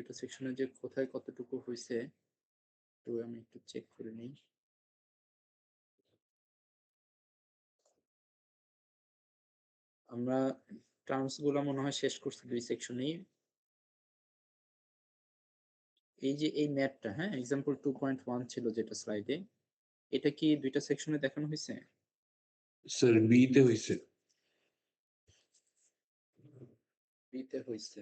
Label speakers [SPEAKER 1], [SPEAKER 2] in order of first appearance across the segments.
[SPEAKER 1] দুটো সেকশনে যে কোথায় কতটুকু হইছে তো আমি একটু চেক করে নিই। আমরা টার্মস গুলা মনে হয় শেষ করছি ২ সেকশনেই। এই যে এই ম্যাথটা, হ্যাঁ? এক্সাম্পল 2.1 ছিল যেটা স্লাইডে। এটা কি ২ টা সেকশনে দেখানো হইছে?
[SPEAKER 2] স্যার বি তে হইছে।
[SPEAKER 1] বি তে হইছে।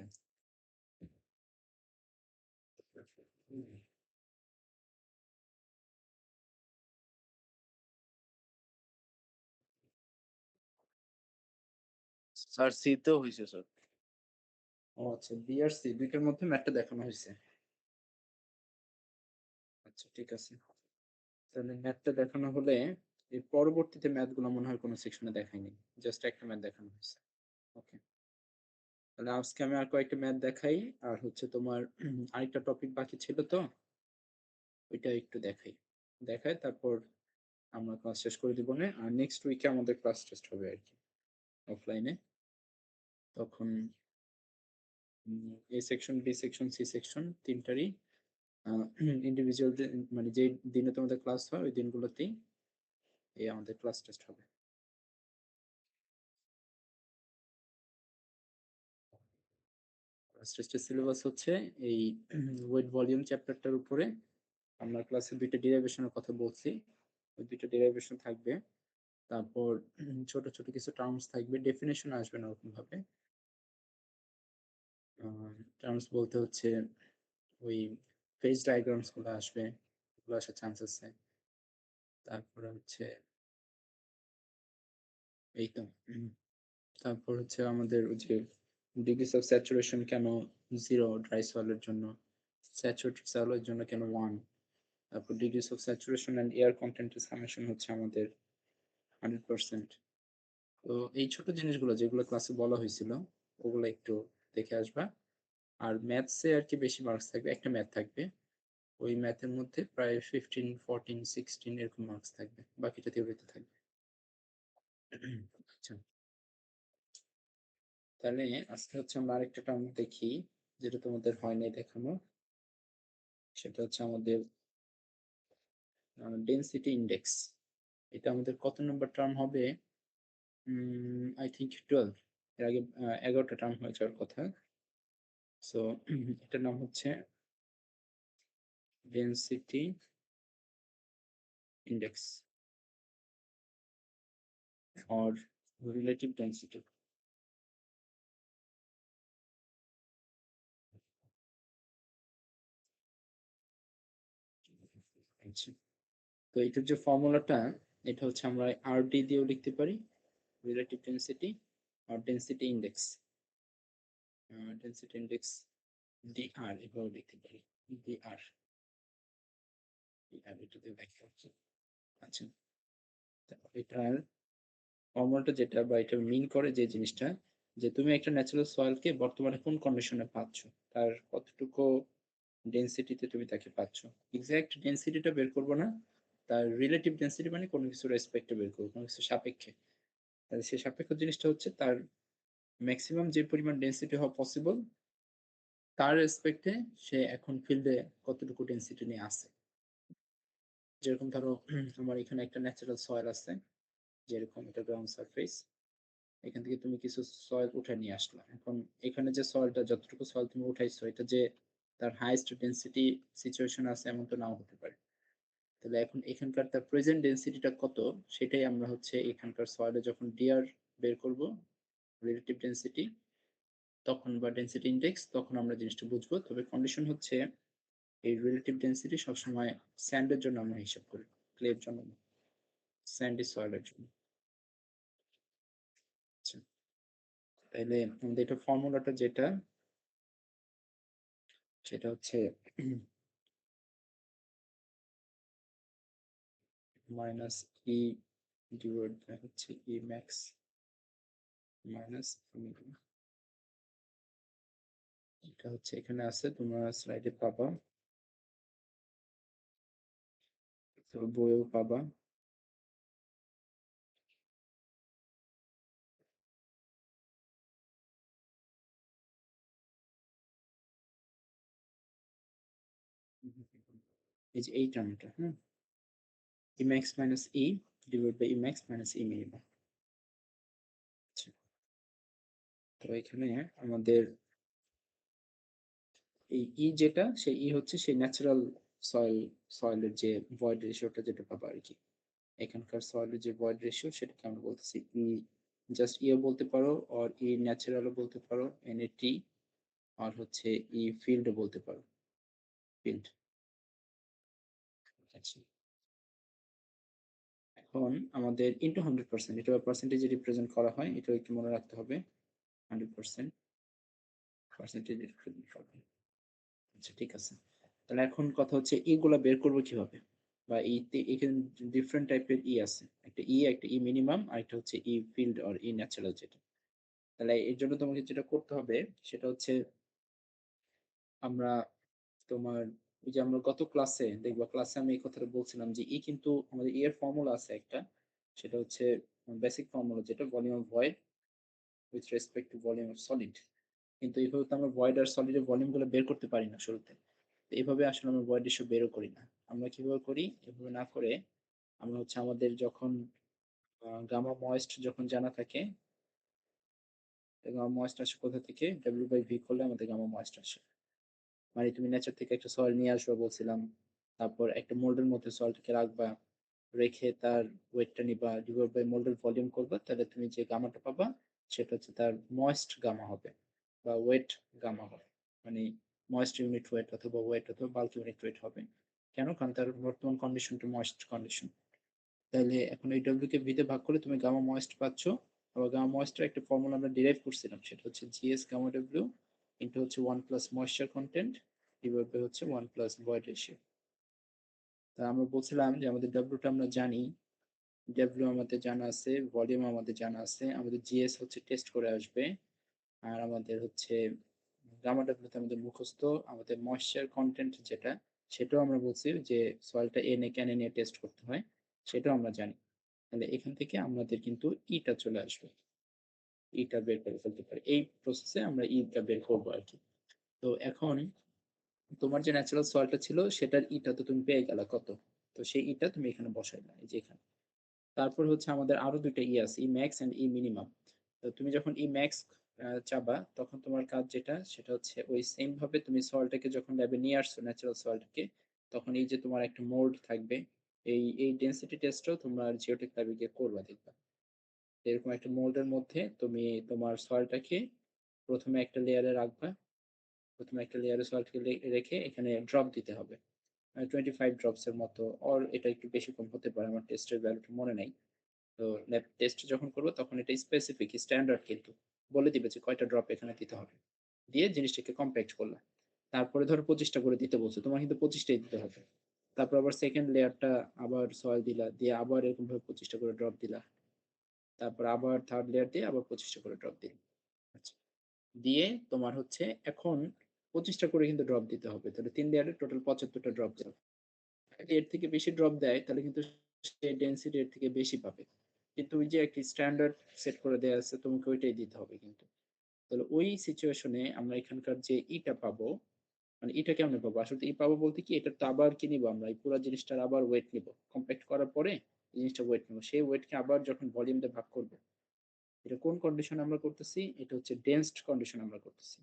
[SPEAKER 3] স্যার সি তেও হইছে স্যার।
[SPEAKER 1] ও আচ্ছা, বি আর সি ২ টার মধ্যে ম্যাথটা দেখানো হইছে। আচ্ছা ঠিক আছে। তাহলে ম্যাথটা দেখানো হলে এর পরবর্তীতে ম্যাথগুলো মনে হয় কোনো সেকশনে দেখায়নি। জাস্ট একটা ম্যাথ দেখানো হইছে। ওকে। তাহলে আজকে আমি আর কয়েকটা ম্যাথ দেখাই। আর হচ্ছে তোমার আরেকটা টপিক বাকি ছিল তো, ওইটা একটু দেখাই। দেখাই তারপর আমরা ক্লাস শেষ করে দিবনে। আর নেক্সট উইকে আমাদের ক্লাস টেস্ট হবে আরকি অফলাইনে। তখন A section, B section, C section ৩ টারই আ ইন্ডিভিজুয়াল মানে যেই দিনে তোমাদের ক্লাস হয় ওই দিনগুলোতেই আমাদের ক্লাস টেস্ট হবে। ক্লাস টেস্টের সিলেবাস হচ্ছে এই ওয়েট ভলিউম চ্যাপ্টারটার উপরে আমরা ক্লাসে ২ টা ডেরিভেশন এর কথা বলছি। ওই ২ টা ডেরিভেশন থাকবে। তারপর ছোট, ছোট কিছু টার্মস থাকবে। ডেফিনিশন আসবে না ওরকমভাবে। আ টার্মস বলতে হচ্ছে ওই ফেজ ডায়াগ্রামস গুলো আসবে। ওগুলো আসার চান্স আছে। তারপরে হচ্ছে এই তো তারপর হচ্ছে আমাদের ওই যে ডিগ্রিস অফ স্যাচুরেশন কেন 0 ড্রাই সয়েলের জন্য, স্যাচুরেটেড সয়েলের জন্য কেন 1, তারপর degrees of saturation and air কনটেন্টের সামেশন হচ্ছে আমাদের 100%। তো এই ছোট জিনিসগুলো যেগুলো ক্লাসে বলা হয়েছিল ওগুলো একটু দেখে আসবা। আর ম্যাথসে আর কি বেশি মার্কস থাকবে। একটা ম্যাথ থাকবে। ওই ম্যাথের মধ্যে প্রায় 15, 14, 16 এরকম মার্কস থাকবে। বাকিটা থিওরিতে থাকবে। আচ্ছা। তাহলে আজকে হচ্ছে আমরা আরেকটা টার্ম দেখি যেটা তোমাদের হয় নাই দেখানো। সেটা হচ্ছে আমাদের ডেনসিটি ইনডেক্স। এটা আমাদের কত নম্বর টার্ম হবে? I think 12। এর আগে 11 টা টার্ম হয়ে যাওয়ার কথা। সো এটার নাম হচ্ছে density index or relative density. আচ্ছা, তো এটার যে ফর্মুলাটা এটা হচ্ছে আমরা আরডি দিয়েও লিখতে পারি, রিলেটিভ ডেনসিটি আর density index. Density index DR এভাবে লিখতে পারি। ডিআর ডিআর এটা দিয়ে ব্যাখ্যা হচ্ছে। আচ্ছা, এটার ফর্মুলাটা যেটা বা এটা মিন করে যে জিনিসটা, যে তুমি একটা ন্যাচারাল সয়েলকে বর্তমানে কোন কন্ডিশনে পাচ্ছ, তার কতটুকু ডেনসিটিতে তুমি তাকে পাচ্ছ। এক্সাক্ট ডেনসিটিটা বের করবো না, তার রিলেটিভ ডেনসিটি মানে কোনো কিছুর রেসপেক্টে বের করবো, কোনো কিছুর সাপেক্ষে। তাহলে সেই সাপেক্ষ জিনিসটা হচ্ছে তার ম্যাক্সিমাম যে পরিমাণ ডেনসিটি হওয়া পসিবল তার রেসপেক্টে সে এখন ফিল্ডে কতটুকু ডেনসিটি নিয়ে আছে। যেরকম ধরো আমার এখানে একটা ন্যাচারাল সয়েল আছে, যেরকম এটা গ্রাউন্ড সারফেস। এখান থেকে তুমি কিছু সয়েল উঠে নিয়ে আসলা। এখন এখানে যে সয়েলটা যতটুকু সয়েল তুমি উঠাইছো এটা যে তার হাইয়েস্ট ডেনসিটি সিচুয়েশন আছে এমন তো নাও হতে পারে। তাহলে এখন এখানকার তার প্রেজেন্ট ডেনসিটিটা কত সেটাই আমরা হচ্ছে এখানকার সয়েলে যখন ডিআর বের করব, রিলেটিভ ডেনসিটি, তখন বা ডেনসিটি ইনডেক্স, তখন আমরা জিনিসটা বুঝবো। তবে কন্ডিশন হচ্ছে এই রিলেটিভ ডেনসিটি সবসময় স্যান্ডের জন্য আমরা হিসাব করি, ক্লের জন্য না, স্যান্ডি সয়েলের জন্য। আচ্ছা, তাইলে আমাদের এটা ফর্মুলাটা যেটা সেটা হচ্ছে মাইনাস ই ডিভাইড বাই হচ্ছে ই ম্যাক্স মাইনাস এটা হচ্ছে এখানে আছে, তোমরা স্লাইডে পাবা, তো বইয়েও পাবা। এই যে এই টার্মটা, হ্যাঁ, Emax minus E divided by Emax minus E minimum। আচ্ছা, তো এখানে আমাদের এই ই যেটা, সেই ই হচ্ছে সেই ন্যাচারাল সয়েলের যে ভয়েড রেশিওটা যেটা পাবো আর কি। এখানকার সয়েলের যে ভয়েড রেশিও সেটাকে আমরা বলতেছি ই, জাস্ট ইও বলতে পারো, আর ই ন্যাচারালও বলতে পারো, এনএটি, আর হচ্ছে ই ফিল্ডও বলতে পারো, ফিল্ড। আচ্ছা, এখন আমাদের ইন্টু 100%, এটা পার্সেন্টেজে রিপ্রেজেন্ট করা হয়, এটা একটু মনে রাখতে হবে। 100% পার্সেন্টেজ রিপ্রেজেন্ট করা হয়। আচ্ছা, ঠিক আছে। তাহলে এখন কথা হচ্ছে এগুলা বের করবো কিভাবে, বা এখানে ডিফারেন্ট টাইপের ই আছে, একটা ই মিনিমাম, আর একটা হচ্ছে ই ফিল্ড আর ই ন্যাচারাল যেটা। তাহলে এর জন্য তোমাকে যেটা করতে হবে সেটা হচ্ছে, আমরা তোমার ওই যে আমরা গত ক্লাসে দেখবা, ক্লাসে আমি এই কথাটা বলছিলাম যে ই কিন্তু আমাদের ই এর ফর্মুলা আছে একটা, সেটা হচ্ছে বেসিক ফর্মুলা, যেটা volume of void with respect to volume of solid. কিন্তু এইভাবে তো আমরা ভয়েড আর সলিডের ভলিউম গুলো বের করতে পারি না শুরুতে। তো এইভাবে আসলে আমরা ভয়েড রেশিও বেরও করি না। আমরা কিভাবে করি, এভাবে না করে আমরা হচ্ছে আমাদের যখন গামা ময়েস্ট যখন জানা থাকে, গামা ময়েস্ট আসে কোথা থেকে, ডাব্লিউ বাই ভি করলে আমাদের গামা ময়েস্ট আসে। মানে তুমি নেচার থেকে একটা সয়েল নিয়ে আসবে বলছিলাম, তারপর একটা মোল্ডের মধ্যে সয়েলটাকে রাখবা, রেখে তার ওয়েটটা নিবা, ডিভাইড বাই মোল্ডের ভলিউম করবা, তাহলে তুমি যে গামাটা পাবা সেটা হচ্ছে তার ময়েস্ট গামা হবে, বা ওয়েট গামা হবে। মানে ময়েস্ট ইউনিট ওয়েট অথবা ওয়েট অথবা বাল্ক ইউনিট ওয়েট হবে। কেন? কারণ তার বর্তমান কন্ডিশনটা ময়েস্ট কন্ডিশন। তাহলে এখন এই ডব্লিউ কে ভি তে ভাগ করে তুমি গামা ময়েস্ট পাচ্ছ। আবার গামা ময়েস্টের একটা ফর্মুলা আমরা ডিরাইভ করছিলাম, সেটা হচ্ছে জিএস গামা ডব্লিউ ইন্টু হচ্ছে 1 plus moisture content divide by হচ্ছে 1 প্লাস ভয়েড রেশিও। তা আমরা বলছিলাম যে আমাদের ডব্লিউটা আমরা জানি, ডব্লিউ আমাদের জানা আছে, ভলিউম আমাদের জানা আছে, আমাদের জিএস হচ্ছে টেস্ট করে আসবে, আর আমাদের হচ্ছে গামা ডব্লিউতে আমাদের মুখস্থ, আমাদের ময়েশ্চার কন্টেন্ট যেটা, সেটাও আমরা বলছি যে সয়েলটা এনে ক্যানে নিয়ে টেস্ট করতে হয়, সেটাও আমরা জানি। তাহলে এখান থেকে আমাদের কিন্তু ইটা চলে আসবে, ইটা বের করে ফেলতে পারি, এই প্রসেসে আমরা ইটা বের করবো আর কি। তো এখন তোমার যে ন্যাচারাল সয়েলটা ছিল সেটার ইটা তো তুমি পেয়ে গেলা কত, তো সেই ইটা তুমি এখানে বসাইলা এই যে এখানে। তারপর হচ্ছে আমাদের আরো দুইটা ই আছে, ই ম্যাক্স এন্ড ই মিনিমাম। তো তুমি যখন ই ম্যাক্স চাবা, তখন তোমার কাজ যেটা সেটা হচ্ছে ওই সেম ভাবে তুমি সয়েলটাকে যখন ল্যাবে নিয়ে আসছো ন্যাচারাল সয়েলটাকে, তখন এই যে তোমার একটা মোল্ড থাকবে, এই ডেনসিটি টেস্টও তোমরা জিওটেক ল্যাবে গিয়ে করবা, দেখবা এরকম একটা মোল্ডের মধ্যে তুমি তোমার সয়েলটাকে প্রথমে একটা লেয়ারে রাখবা, প্রথমে একটা লেয়ারে সয়েলটাকে রেখে এখানে ড্রপ দিতে হবে, 25 ড্রপস এর মতো, আর এটা একটু বেশি কম হতে পারে, আমার টেস্টের ভ্যালুটা মনে নাই। তো ল্যাব টেস্ট যখন করবো তখন এটা স্পেসিফিক স্ট্যান্ডার্ড কিন্তু বলে দিবে যে কয়টা ড্রপ এখানে দিতে হবে, দিয়ে জিনিসটাকে কম্প্যাক্ট করলাম। তারপরে ধরো 25টা করে দিতে বলছো, তোমার কিন্তু 25টাই দিতে হবে। তারপর আবার সেকেন্ড লেয়ারটা আবার সয়েল দিলা, দিয়ে আবার এরকম ভাবে 25টা করে ড্রপ দিলা, তারপর আবার থার্ড লেয়ার দিয়ে আবার 25টা করে ড্রপ দিলা। আচ্ছা, দিয়ে তোমার হচ্ছে এখন 25টা করে কিন্তু ড্রপ দিতে হবে, তাহলে 3 লেয়ারে টোটাল 75টা ড্রপ দেবে। যদি এর থেকে বেশি ড্রপ দেয় তাহলে কিন্তু সে ডেন্সিটি এর থেকে বেশি পাবে, কিন্তু ওই যে একটা স্ট্যান্ডার্ড সেট করে দেওয়া আছে, তোমাকে ওইটাই দিতে হবে কিন্তু। তাহলে ওই সিচুয়েশনে আমরা এখানকার যে ইটা পাবো, মানে এটা কেমনে পাবো, আসলে ই পাবো বলতে কি, এটা তো আবার কি নিবো আমরা, এই পুরো জিনিসটার আবার ওয়েট নিব, কম্প্যাক্ট করার পরে এই জিনিসটা ওয়েট নিবো, সেই ওয়েটকে আবার যখন ভলিউম দিয়ে ভাগ করবো। এটা কোন কন্ডিশন আমরা করতেছি, এটা হচ্ছে ডেন্সড কন্ডিশন আমরা করতেছি,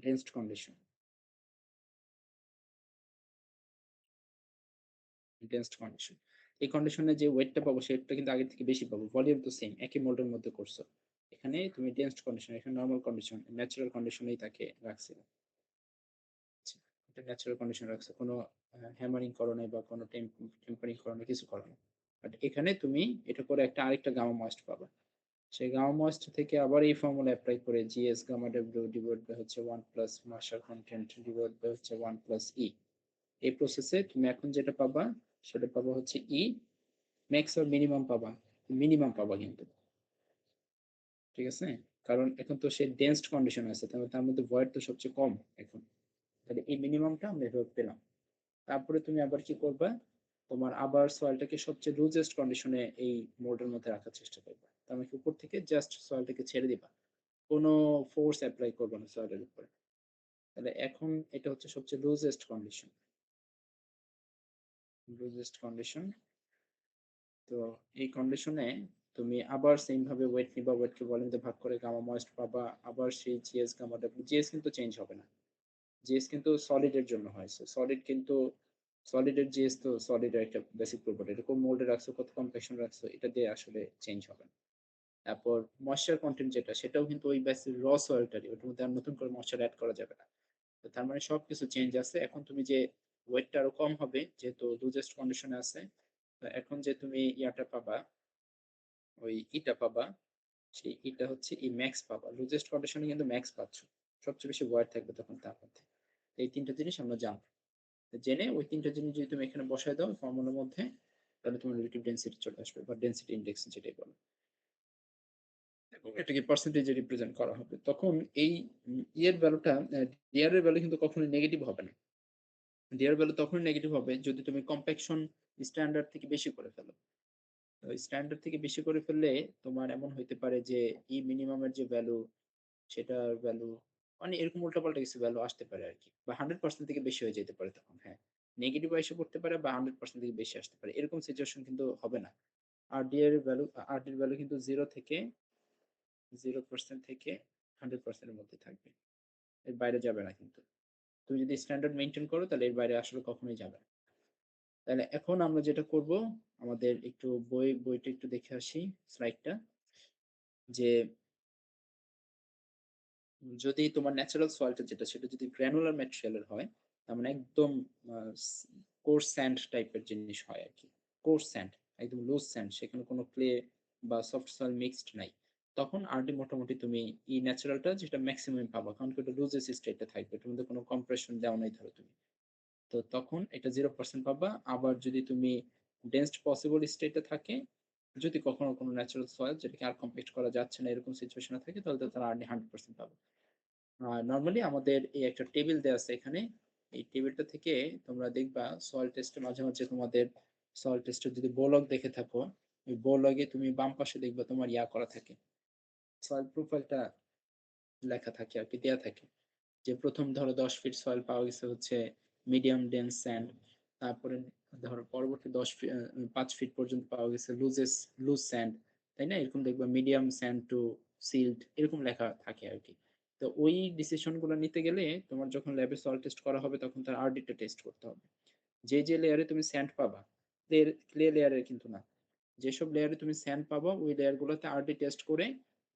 [SPEAKER 1] ডেন্সড কন্ডিশন, ডেন্সড কন্ডিশন। এই কন্ডিশনে যে ওয়েটটা পাবো সেটা কিন্তু আগের থেকে বেশি পাবো, ভলিউম তো সেম, একই মোল্ডের মধ্যে করছো। এখানে তুমি ডেন্সড কন্ডিশন, এখানে নরমাল কন্ডিশন ন্যাচারাল কন্ডিশনেই তাকে রাখছে। আচ্ছা, এটা ন্যাচারাল কন্ডিশন রাখছে, কোনো হ্যামারিং করো নাই বা কোনো টেম্পারিং করো নাই, কিছু করো না। বাট এখানে তুমি এটা করে একটা আরেকটা গামা ময়েস্ট পাবা, সেই গামা ময়েস্ট থেকে আবার এই ফর্মুলা অ্যাপ্লাই করে GS gamma W divide by হচ্ছে 1 plus moisture content divide by হচ্ছে 1 প্লাস ই। এই প্রসেসে তুমি এখন যেটা পাবা সেটা পাবা হচ্ছে ই ম্যাক্স আর মিনিমাম পাবা, মিনিমাম পাবা কিন্তু, ঠিক আছে। কারণ এখন তো সে ডেন্সড কন্ডিশন আছে, তাহলে তার মধ্যে ভয়েড তো সবচেয়ে কম এখন, তাহলে এই মিনিমামটা আমরা এভাবে পেলাম। তারপরে তুমি আবার কি করবা, তোমার আবার সয়েলটাকে সবচেয়ে লুজেস্ট কন্ডিশনে এই মোল্ডের মধ্যে রাখার চেষ্টা করবা, তার মানে কি উপর থেকে জাস্ট সয়েলটাকে ছেড়ে দিবা, কোনো ফোর্স অ্যাপ্লাই করবে না সয়েলের উপরে। তাহলে এখন এটা হচ্ছে সবচেয়ে লুজেস্ট কন্ডিশন। লুজেস্ট কন্ডিশন। তো এই কন্ডিশনে তুমি আবার সেম ভাবে ওয়েট নিবা, ওয়েটকে ভলিউম দিয়ে ভাগ করে গামা ময়েস্ট পাবা, আবার সেই জিএস গামা ডাব্লিউ। জিএস কিন্তু চেঞ্জ হবে না, জিএস কিন্তু সলিড এর জন্য হয়। সলিড কিন্তু সলিডের জিএস তো সলিডের একটা বেসিক প্রপার্টি, এটা কোন মোল্ডে রাখছো, কত কম্প্যাকশন রাখছো, এটা দিয়ে আসলে চেঞ্জ হবে না। তারপর ময়েশ্চার কন্টেন্ট যেটা, সেটাও কিন্তু ওই বেসিক র সয়েলটারই, ওটার মধ্যে আর নতুন করে ময়েশ্চার অ্যাড করা যাবে না। তো তার মানে সবকিছু চেঞ্জ আছে। এখন তুমি যে ওয়েটটা আরো কম হবে যেহেতু লুজেস্ট কন্ডিশনে আছে, তো এখন যে তুমি ইয়াটা পাবা, ওই ইটা পাবা, সেই ইটা হচ্ছে ই ম্যাক্স পাবা। লুজেস্ট কন্ডিশনে কিন্তু ম্যাক্স পাচ্ছ, সবচেয়ে বেশি ওয়াট থাকবে তখন তার মধ্যে। এই তিনটা জিনিস আমরা জানবো। জেনে ওই তিনটা জিনিস যদি তুমি এখানে বসায় দাও ফর্মুলার মধ্যে, তাহলে তোমার রিলেটিভ ডেনসিটি চলে আসবে, বা ডেনসিটি ইনডেক্স যেটাই বলো, এবং এটাকে পার্সেন্টেজে রিপ্রেজেন্ট করা হবে। তখন এই ইয়ের ভ্যালুটা, ডিআর এর ভ্যালু কিন্তু কখনোই নেগেটিভ হবে না। ডিআর ভ্যালু তখনই নেগেটিভ হবে যদি তুমি কম্প্যাকশন স্ট্যান্ডার্ড থেকে বেশি করে ফেলো। স্ট্যান্ডার্ড থেকে বেশি করে ফেললে তোমার এমন হইতে পারে যে ই মিনিমামের যে ভ্যালু, সেটার ভ্যালু মানে এরকম উল্টাপাল্টা কিছু ভ্যালু আসতে পারে আর কি, বা 100% থেকে বেশি হয়ে যেতে পারে তখন। হ্যাঁ, নেগেটিভ এসে পড়তে পারে বা 100% থেকে বেশি আসতে পারে, এরকম সিচুয়েশন কিন্তু হবে না। আরডি এর ভ্যালু, আরডি এর ভ্যালু কিন্তু 0% থেকে 100% এর মধ্যে থাকবে, এর বাইরে যাবে না কিন্তু। তুমি যদি স্ট্যান্ডার্ড মেনটেন করো তাহলে এর বাইরে আসলে কখনোই যাবে না। তাহলে এখন আমরা যেটা করব, আমাদের একটু বইটা একটু দেখে আসি, স্লাইডটা, যে যদি তোমার ন্যাচারাল সয়েলটা যেটা, সেটা যদি গ্র্যানুলার ম্যাটেরিয়ালের হয়, তার মানে একদম কোর্স স্যান্ড টাইপের জিনিস হয় আর কি, কোর্স স্যান্ড, একদম লুজ স্যান্ড, সেখানে কোনো ক্লে বা সফট সয়েল মিক্সড নাই, তখন আরডি মোটামুটি তুমি এই ন্যাচারালটা যেটা ম্যাক্সিমাম পাবা, কারণ কি ওটা লুজেস স্টেটে থাকবে, এটার মধ্যে কোনো কম্প্রেশন দেওয়া নাই ধরো তুমি, তো তখন এটা 0% পাবা। আবার যদি তুমি ডেন্সড পসিবল স্টেটে থাকে, যদি কখনো কোনো ন্যাচারাল সয়েল যেটাকে আর কম্প্যাক্ট করা যাচ্ছে না এরকম সিচুয়েশনে থাকে, তাহলে তো তারা আরডি 100% পাবে। নরমালি আমাদের এই একটা টেবিল দেওয়া আছে এখানে, এই টেবিলটা থেকে তোমরা দেখবা সয়েল টেস্টে মাঝে মাঝে তোমাদের, সয়েল টেস্টে যদি বোলক দেখে থাকো, ওই বোলকে তুমি বাম পাশে দেখবা তোমার ইয়া করা থাকে, সয়েল প্রোফাইলটা লেখা থাকে আর কি, দেয়া থাকে, যে প্রথম ধরো 10 ফিট সয়েল পাওয়া গেছে হচ্ছে মিডিয়াম ডেন্স স্যান্ড, তারপরে ধরো পরবর্তী 5 ফিট পর্যন্ত পাওয়া গেছে লুজ স্যান্ড, তাই না? এরকম দেখবা মিডিয়াম স্যান্ড টু সিল্ট, এরকম লেখা থাকে আর কি। তো ওই ডিসিশন গুলো নিতে গেলে তোমার যখন ল্যাবে সয়েল টেস্ট করা হবে, তখন তার আরডিটা টেস্ট করতে হবে। যে যে লেয়ারে তুমি স্যান্ড পাবা, ক্লে লেয়ারের কিন্তু না, যেসব লেয়ারে তুমি স্যান্ড পাবা ওই লেয়ার গুলোতে আরডি টেস্ট করে,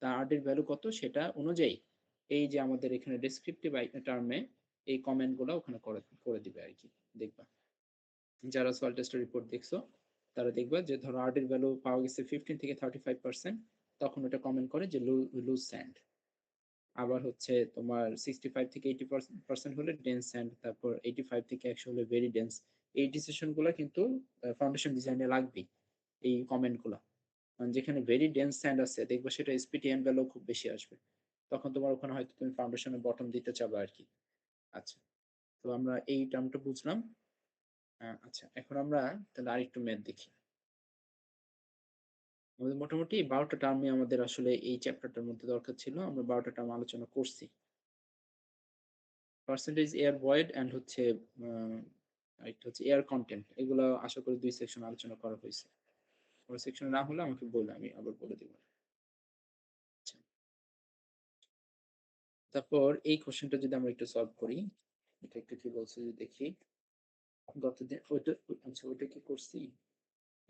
[SPEAKER 1] তার আরডির ভ্যালু কত সেটা অনুযায়ী এই যে আমাদের এখানে ডেসক্রিপটিভ টার্মে এই কমেন্ট গুলো ওখানে করে করে দিবে আর কি। দেখবা যারা সয়েল টেস্টের রিপোর্ট দেখছো, তারা দেখবা যে ধরো আরডির ভ্যালু পাওয়া গেছে 15 থেকে 35%, তখন ওটা কমেন্ট করে যে লুজ স্যান্ড। আবার হচ্ছে তোমার 65 থেকে 80% হলে ডেন্স স্যান্ড, তারপর 85 থেকে 100 হলে ভেরি ডেন্স। এই ডিসিশন গুলো কিন্তু ফাউন্ডেশন ডিজাইনে লাগবে, এই কমেন্ট গুলা। কারণ যেখানে ভেরি ডেন্স স্যান্ড আছে দেখবো সেটা এসপিটিএম ভ্যালু খুব বেশি আসবে, তখন তোমার ওখানে হয়তো তুমি ফাউন্ডেশনের বটম দিতে চাবে আর কি। আচ্ছা, তো আমরা এই টার্মটা বুঝলাম। আচ্ছা, এখন আমরা তাহলে আরেকটু ম্যাথ দেখি। আমাদের মোটামুটি 12টা টার্মে আমাদের আসলে এই চ্যাপ্টারটার মধ্যে দরকার ছিল, আমরা 12টা টার্ম আলোচনা করছি। পার্সেন্টেজ এয়ার ভয়েড এন্ড হচ্ছে আরেকটা হচ্ছে এয়ার কন্টেন্ট, এগুলো আশা করি 2 সেকশন আলোচনা করা হয়েছে। ওই সেকশনে না হলে আমাকে বলে, আমি আবার বলে দিব। আচ্ছা, তারপর এই কোশ্চেনটা যদি আমরা একটু সলভ করি, এটা একটু কি বলছে যদি দেখি। গতদিন ওইটা, আচ্ছা ওইটা কি করছি,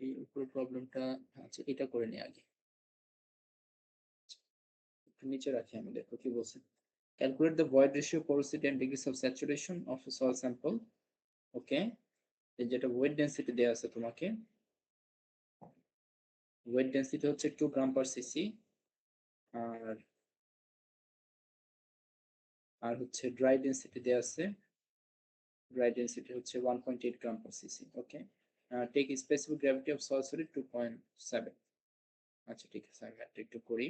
[SPEAKER 1] এই উপরে প্রবলেমটা, আচ্ছা এটা করে নিই আগে, একটু নিচে রাখি আমি, দেখো কি বলছে। Calculate the void ratio, porosity and degrees of saturation of a soil sample. Okay, যেটা ওয়েট ডেন্সিটি দেওয়া আছে তোমাকে, ওয়েট ডেন্সিটি হচ্ছে 2 গ্রাম পার সিসি, আর আর হচ্ছে ড্রাই ডেন্সিটি দেওয়া আছে, ড্রাই ডেন্সিটি হচ্ছে 1.8 gram per CC. Okay, take specific gravity of soil solid 2.7। আচ্ছা ঠিক আছে, আমি একটা একটু করি।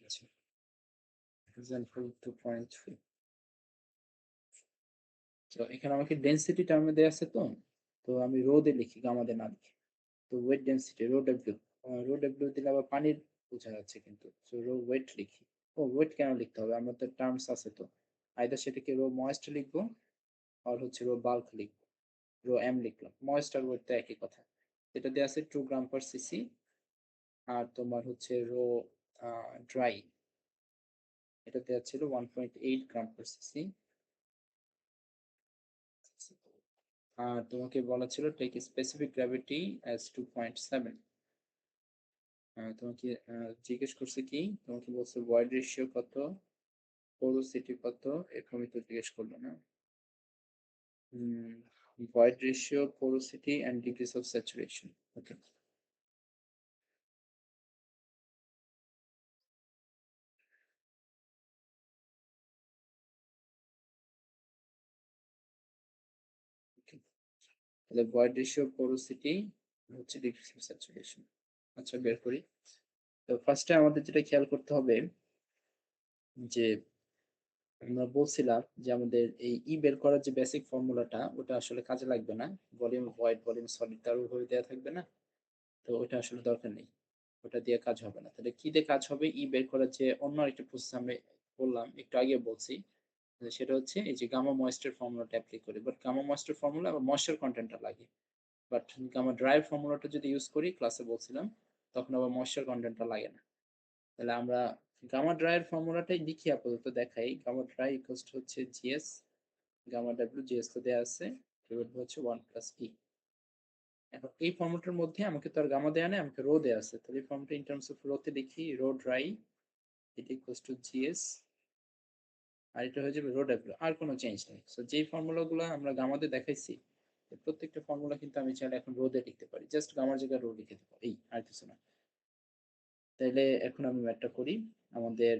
[SPEAKER 1] আচ্ছা, এক্সাম্পল 2.3। তো এখানে আমাকে ডেন্সিটি টার্মে দেওয়া আছে, তো তো আমি রো দিয়ে লিখি, গামা দিয়ে না লিখি। তো wet density rho W, rho W দিলে আবার পানির বোঝা যাচ্ছে কিন্তু, সো রো ওয়েট লিখি। ও ওয়েট কেন লিখতে হবে, আমরা তো টার্মস আছে তো, আইদার সেটাকে রো ময়েস্ট লিখবো আর হচ্ছে রো বাল্ক লিখবো। রো এম লিখলাম, ময়েস্ট আর ওয়েট তো একই কথা। এটা দিয়ে আছে 2 গ্রাম পার সিসি, আর তোমার হচ্ছে রো ড্রাই, এটা দেওয়া ছিল 1.8 গ্রাম পার সিসি। আর তোমাকে বলা ছিল টেক স্পেসিফিক গ্র্যাভিটি অ্যাজ 2.7। তোমাকে জিজ্ঞেস করছে কি, তোমাকে বলছে ভয়েড রেশিও কত, পোরোসিটি কত, এরকমই তো জিজ্ঞেস করলো না? Void ratio, porosity and degrees of saturation. Okay, তাহলে ভয়েড রেশিও, পোরোসিটি হচ্ছে ডিগ্রিজ অফ স্যাচুরেশন। আচ্ছা বের করি। তো ফার্স্টে আমাদের যেটা খেয়াল করতে হবে যে আমরা বলছিলাম যে আমাদের এই বের করার যে বেসিক ফর্মুলাটা, ওটা আসলে কাজে লাগবে না। ভলিউম ভয়েড, ভলিউম সলিড তার উপরে দেওয়া থাকবে না, তো ওটা আসলে দরকার নেই, ওটা দিয়ে কাজ হবে না। তাহলে কি দিয়ে কাজ হবে, বের করার যে অন্য একটা প্রসেস আমি বললাম একটু আগে বলছি, সেটা হচ্ছে এই যে গামা ময়েস্টের ফর্মুলাটা অ্যাপ্লাই করি। বাট গামা ময়েস্টের ফর্মুলা আবার ময়েশ্চার কন্টেন্টটা লাগে। বাট গামা ড্রাই ফর্মুলাটা যদি ইউজ করি, ক্লাসে বলছিলাম, তখন আবার ময়েশ্চার কন্টেন্টটা লাগে না। তাহলে আমরা গামা ড্রাইয়ের ফর্মুলাটাই লিখি, আপাতত দেখাই। গামা ড্রাই ইকুয়ালস টু হচ্ছে জিএস গামা ডাব্লিউ, জিএস তো দেওয়া আছে, ডিভাইড হচ্ছে 1 প্লাস ই। এখন এই ফর্মুলাটার মধ্যে আমাকে তো আর গামা দেওয়া নেই, আমাকে রো দেওয়া আছে। তাহলে এই ফর্মুলাটা ইন টার্মস অফ রোতে লিখি, রো ড্রাই এটা ইকুয়ালস টু জিএস, আর এটা হয়ে যাবে রো ডাব্লিউ, আর কোনো চেঞ্জ নেই। সো যেই ফর্মুলাগুলো আমরা গামাতে দেখাইছি, প্রত্যেকটা ফর্মুলা কিন্তু আমি চাইলে এখন রো দিয়ে লিখতে পারি, জাস্ট গামার জায়গায় রো লিখে দেবো, এই আর কিছু না। তাইলে এখন আমি ম্যাথটা করি আমাদের।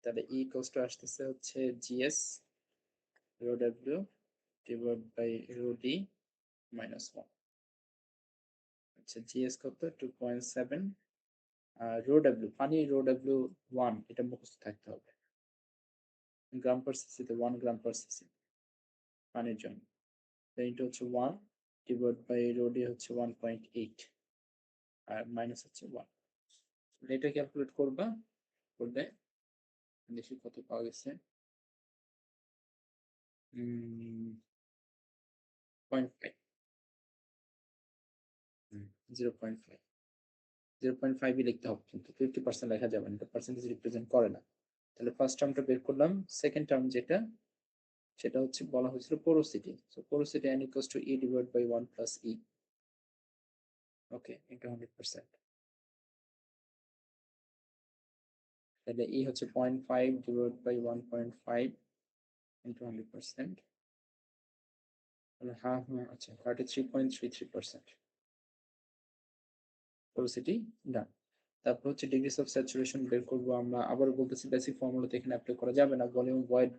[SPEAKER 1] তাহলে ই ইকুয়ালস টু আসতেছে হচ্ছে GS rho W divide by rho D minus 1। আচ্ছা জিএস কত, 2.7, আর রো ডাব্লিউ পানি, রো ডাব্লিউ 1, এটা মুখস্থ থাকতে হবে। গ্রাম পার সিসিতে 1 গ্রাম পার সিসি পানির জন্য, এটা হচ্ছে 1 ডিভাইড বাই রো ডি হচ্ছে 1.8, আর মাইনাস হচ্ছে 1। এটা ক্যালকুলেট করবা, করলে দেখি কত পাওয়া গেছে। 0.5, 0.5, 0.5ই লিখতে হবে, কিন্তু 50% লেখা যাবে না, এটা পার্সেন্টেজ রিপ্রেজেন্ট করে না। তাহলে ফার্স্ট টার্মটা বের করলাম, সেকেন্ড টার্ম যেটা, সেটা হচ্ছে বলা হয়েছিল porosity. So porosity n equals to E divide by 1 plus E, okay, into 100%। তাহলে E হচ্ছে 0.5 ডিভাইড বাই 1.5 ইনটু 100%, তাহলে হাফ, আচ্ছা 33.33% পোরোসিটি ডান। তারপর হচ্ছে ডিগ্রিস অফ স্যাচুরেশন বের করবো আমরা, আবার বলতেছি বেসিক ফর্মুলাতে এখানে অ্যাপ্লাই করা যাবে না, volume void,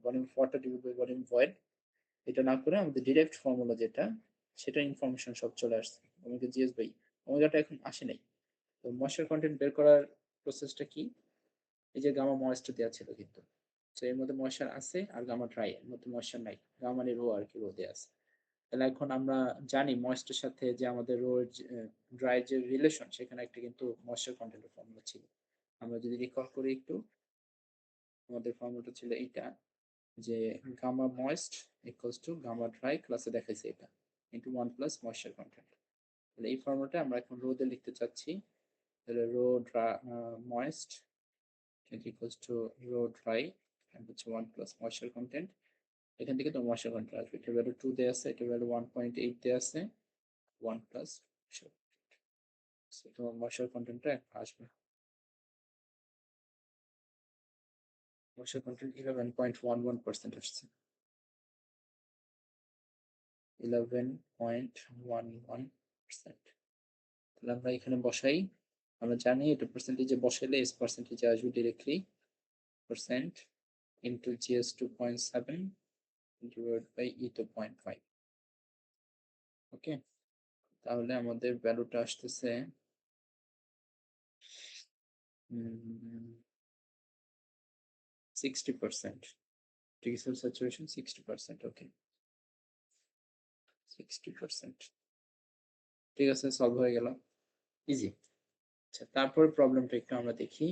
[SPEAKER 1] volume water divide by volume void, এটা না করে আমাদের ডিরেক্ট ফর্মুলা যেটা, সেটা ইনফরমেশন সব চলে আসছে। ওমেগা জিএস বাই ওমেগাটা এখন আসে নাই। তো ময়েশ্চার কন্টেন্ট বের করার প্রসেসটা কি, এই যে গামা ময়েশ্চার দেওয়া ছিল কিন্তু, তো এর মধ্যে ময়েশ্চার আছে আর গামা ড্রাই এর মধ্যে ময়েশ্চার নাই, গামা মানে রো আর কি, রো দেওয়া আছে। তাহলে এখন আমরা জানি ময়েশ্চারের সাথে যে আমাদের রো ড্রাই যে রিলেশন, সেখানে একটা কিন্তু ময়েশ্চার কন্টেন্টের ফর্মুলা ছিল। আমরা যদি রিকল করি একটু, আমাদের ফর্মুলাটা ছিল এইটা, যে gamma moist equals to gamma dry, ক্লাসে দেখাইছে এটা, ইন্টু 1 প্লাস ময়েশ্চার কন্টেন্ট। তাহলে এই ফর্মুলাটা আমরা এখন রো দিয়ে লিখতে চাচ্ছি। তাহলে rho moist equals to rho dry and হচ্ছে 1 প্লাস ময়েশ্চার কন্টেন্ট। এখান থেকে তো ময়েশ্চার কন্টেন্ট আসবে, এটা ভ্যালু 2 দেয়া আছে, এটা ভ্যালু 1.8 দেয়া আছে, 1 প্লাস তোমার ময়েশ্চার কন্টেন্টটা আসবে, ময়েশ্চার কন্টেন্ট 11.11% আসছে, 11.11%। তাহলে আমরা এখানে বসাই, আমরা জানি এটা পার্সেন্টেজে বসাইলে এস পার্সেন্টেজে আসবে directly, percent into GS 2.7 divide by e তো 0.5। ওকে, তাহলে আমাদের ভ্যালুটা আসতেছে 60%, ডিগ্রি স্যাচুরেশন 60%, ওকে 60%, ঠিক আছে, সলভ হয়ে গেল, ইজি। আচ্ছা, তারপরে প্রবলেমটা একটু আমরা দেখি।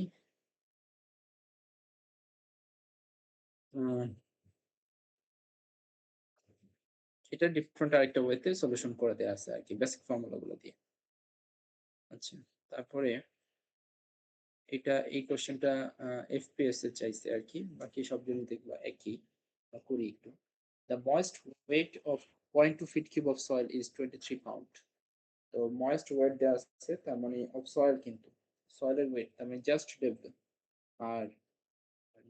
[SPEAKER 1] এটা ডিফারেন্ট আরেকটা ওয়েতে সলিউশন করে দেওয়া আছে আর কি, বেসিক ফর্মুলা গুলো দিয়ে। আচ্ছা, তারপরে এই কোশ্চেনটা এফপিএস এ চাইছে আর কি, বাকি সব জন্য দেখবো একই। করি একটু। The moist weight of 0.2 feet cube of soil is 23 pound. তো ময়েস্ট ওয়েট দেওয়া আছে, তার মানে অফ সয়েল, কিন্তু সয়েলের ওয়েট তার মানে জাস্ট ডব্লিউ, আর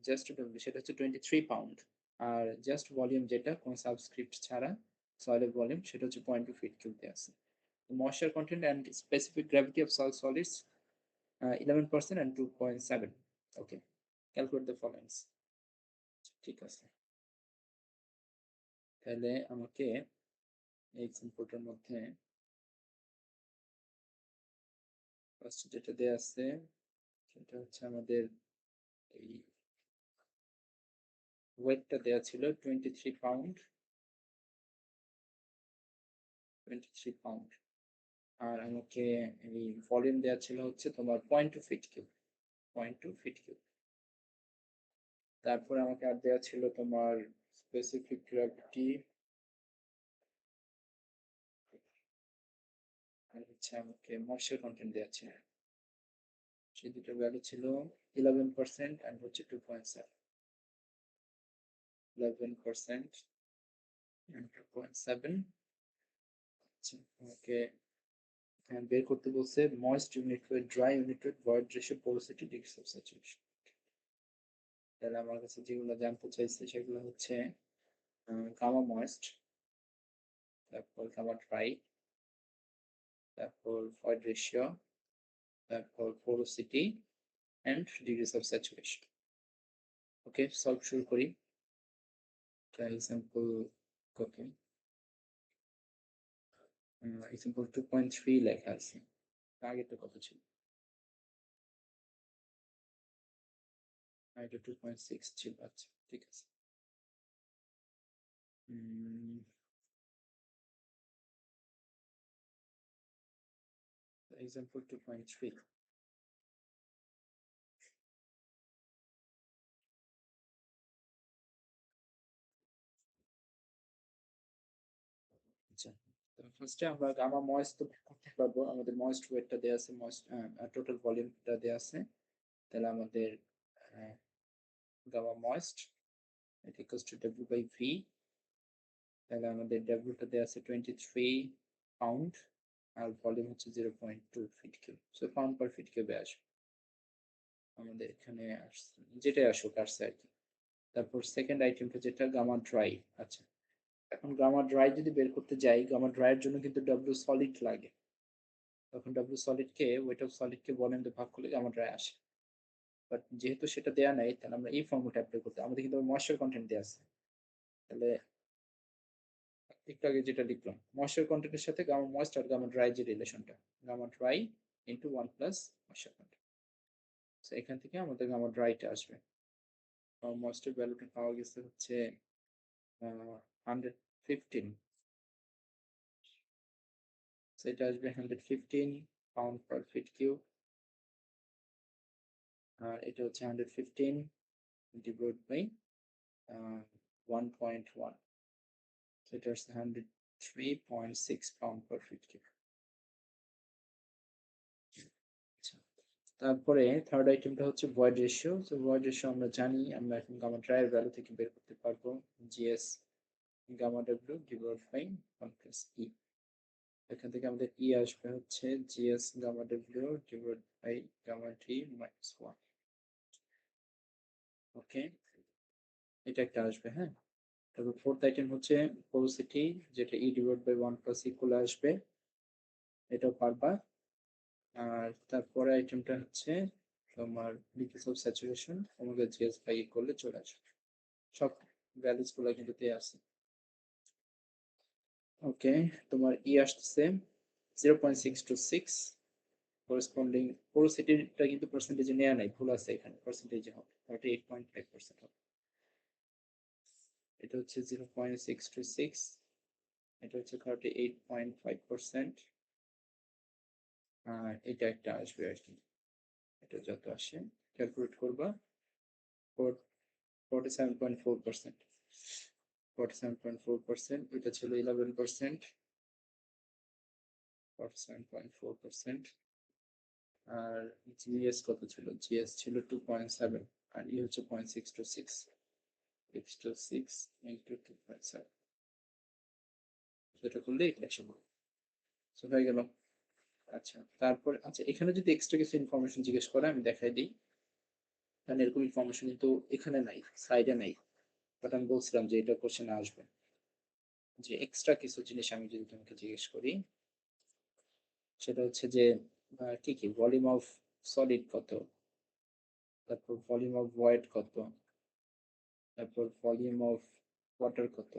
[SPEAKER 1] জাস্ট ডব্লিউ সেটা হচ্ছে 23 পাউন্ড। আর জাস্ট ভলিউম, যেটা কোনো সাবস্ক্রিপ্ট ছাড়া সয়েলের ভলিউম, সেটা হচ্ছে 0.2 ফিট কিউব দেওয়া আছে। Moisture content and specific gravity of soil solids 11% and 2.7. Okay, calculate the following. ঠিক আছে, তাহলে আমাকে এই এক্সাম্পলটার মধ্যে ফার্স্ট যেটা দেয়া আছে সেটা হচ্ছে আমাদের এই ওয়েটটা দেয়া ছিল 23 পাউন্ড, 23 পাউন্ড। আর আমাকে এই ভলিউম দেয়া ছিল হচ্ছে তোমার 0.2 ফিট কিউব, 0.2 ফিট কিউব। তারপরে আমাকে আর দেয়া ছিল তোমার স্পেসিফিক গ্র্যাভিটি, আর হচ্ছে আমাকে ময়েশ্চার কন্টেন্ট দেয়া ছিল। সেই দুটো ভ্যালু ছিল 11% and হচ্ছে 2.7, 11% and 2.7। আচ্ছা, আমাকে বের করতে বলছে moist unit weight, dry unit weight, void ratio, porosity, degree of saturation. তাহলে আমার কাছে যেগুলো জানতে চাইছে সেগুলো হচ্ছে গামা ময়েস্ট, তারপর গামা ড্রাই, তারপর ভয়েড রেশিও, তারপর porosity and degrees of saturation. Okay, solve শুরু করি। এক্সাম্পল কত? এক্সাম্পল 2.3 লেখা আছে, আগেরটা কত ছিল? এটা 2.6 ছিল। আচ্ছা, ঠিক আছে। এক্সাম্পল 2.3। আচ্ছা, তো ফার্স্টে আমরা গামা ময়েস্ট তো করতে পারবো, আমাদের ময়েস্ট ওয়েটটা দেয়া আছে, ময়েস্ট টোটাল ভলিউমটা দেয়া আছে। তাহলে আমাদের গামা ময়েস্ট এটা equals to W by V. তাহলে আমাদের ডব্লিউটা দেয়া আছে 23 পাউন্ড, আর ভলিউম হচ্ছে 0.2 feet cube, so pound per feet কিউবে আসবে আমাদের এখানে আসছে, যেটাই আসুক আসছে আর কি। তারপর সেকেন্ড আইটেমটা যেটা গামা ড্রাই। আচ্ছা, এখন গামা ড্রাই যদি বের করতে যাই, গামা ড্রাইয়ের জন্য কিন্তু ডব্লিউ সলিড লাগে। তখন ডব্লিউ সলিডকে, ওয়েট অফ সলিডকে ভলিউম দিয়ে ভাগ করলে গামা ড্রাই আসে। বাট যেহেতু সেটা দেয়া নাই, তাহলে আমরা এই ফর্মুলাটা অ্যাপ্লাই করতে, আমাদের কিন্তু ময়েশ্চার কন্টেন্ট দেয়া আছে। তাহলে একটু আগে যেটা লিখলাম, ময়েশ্চার কন্টেন্টের সাথে গামা ময়েস্ট আর গামা ড্রাই যে রিলেশনটা, gamma dry into 1 plus moisture content. So এখান থেকে আমাদের গামা ড্রাইটা আসবে। গামা ময়েস্টের ভ্যালুটা পাওয়া গেছে হচ্ছে 115। সো এটা আসবে 115 পাউন্ড পার ফিট কিউব, আর এটা হচ্ছে 115 divide by 1.1, so it is 103.6 pound per feet cube। তারপরে থার্ড আইটেমটা হচ্ছে ভয়েড রেশিও। তো ভয়েড রেশিও আমরা জানি, আমরা এখন গামা ড্রাইয়ের ভ্যালু থেকে বের করতে পারবো GS gamma W divide by 1 plus e. এখান থেকে আমাদের ই আসবে হচ্ছে GS gamma W divide by gamma D minus 1। Okay, এটা একটা আসবে। হ্যাঁ, তারপর ফোর্থ আইটেম হচ্ছে পোরোসিটি, যেটা e divide by 1 plus e করে আসবে, এটাও পারবা। আর তারপরে আইটেমটা হচ্ছে তোমার degrees of saturation, omega GS by e করলে চলে আসবে। সব ভ্যালুস গুলো কিন্তু দেয়া আছে। ওকে, তোমার ই আসছে 0.626, করেসপন্ডিং পোরোসিটিটা কিন্তু পার্সেন্টেজে নেওয়া নাই, ভুল আছে, এখানে পার্সেন্টেজে হবে 38.5% হবে। এটা হচ্ছে 0.626, এটা হচ্ছে 38.5%। এটা একটা আসবে আর কি, এটা যত আসে ক্যালকুলেট করবা 47.4%, 47.4%, এটা ছিল 11%, 47.4%। আর জিএস কত ছিল? জিএস ছিল 2.7, আর ই হচ্ছে 0.626, 626 ইন্টু 2.7, সেটা করলে এটা 100 হয়ে গেল। আচ্ছা, তারপর আচ্ছা এখানে যদি এক্সট্রা কিছু ইনফরমেশন জিজ্ঞেস করে আমি দেখাই দিই, কারণ এরকম ইনফরমেশন কিন্তু এখানে নাই, সাইডে নাই, বাট আমি বলছিলাম যে এটা কোশ্চেনে আসবে, যে এক্সট্রা কিছু জিনিস আমি যদি তোমাকে জিজ্ঞেস করি, সেটা হচ্ছে যে কি কি ভলিউম অফ সলিড কত, তারপর ভলিউম অফ ভয়েড কত, তারপর ভলিউম অফ ওয়াটার কত,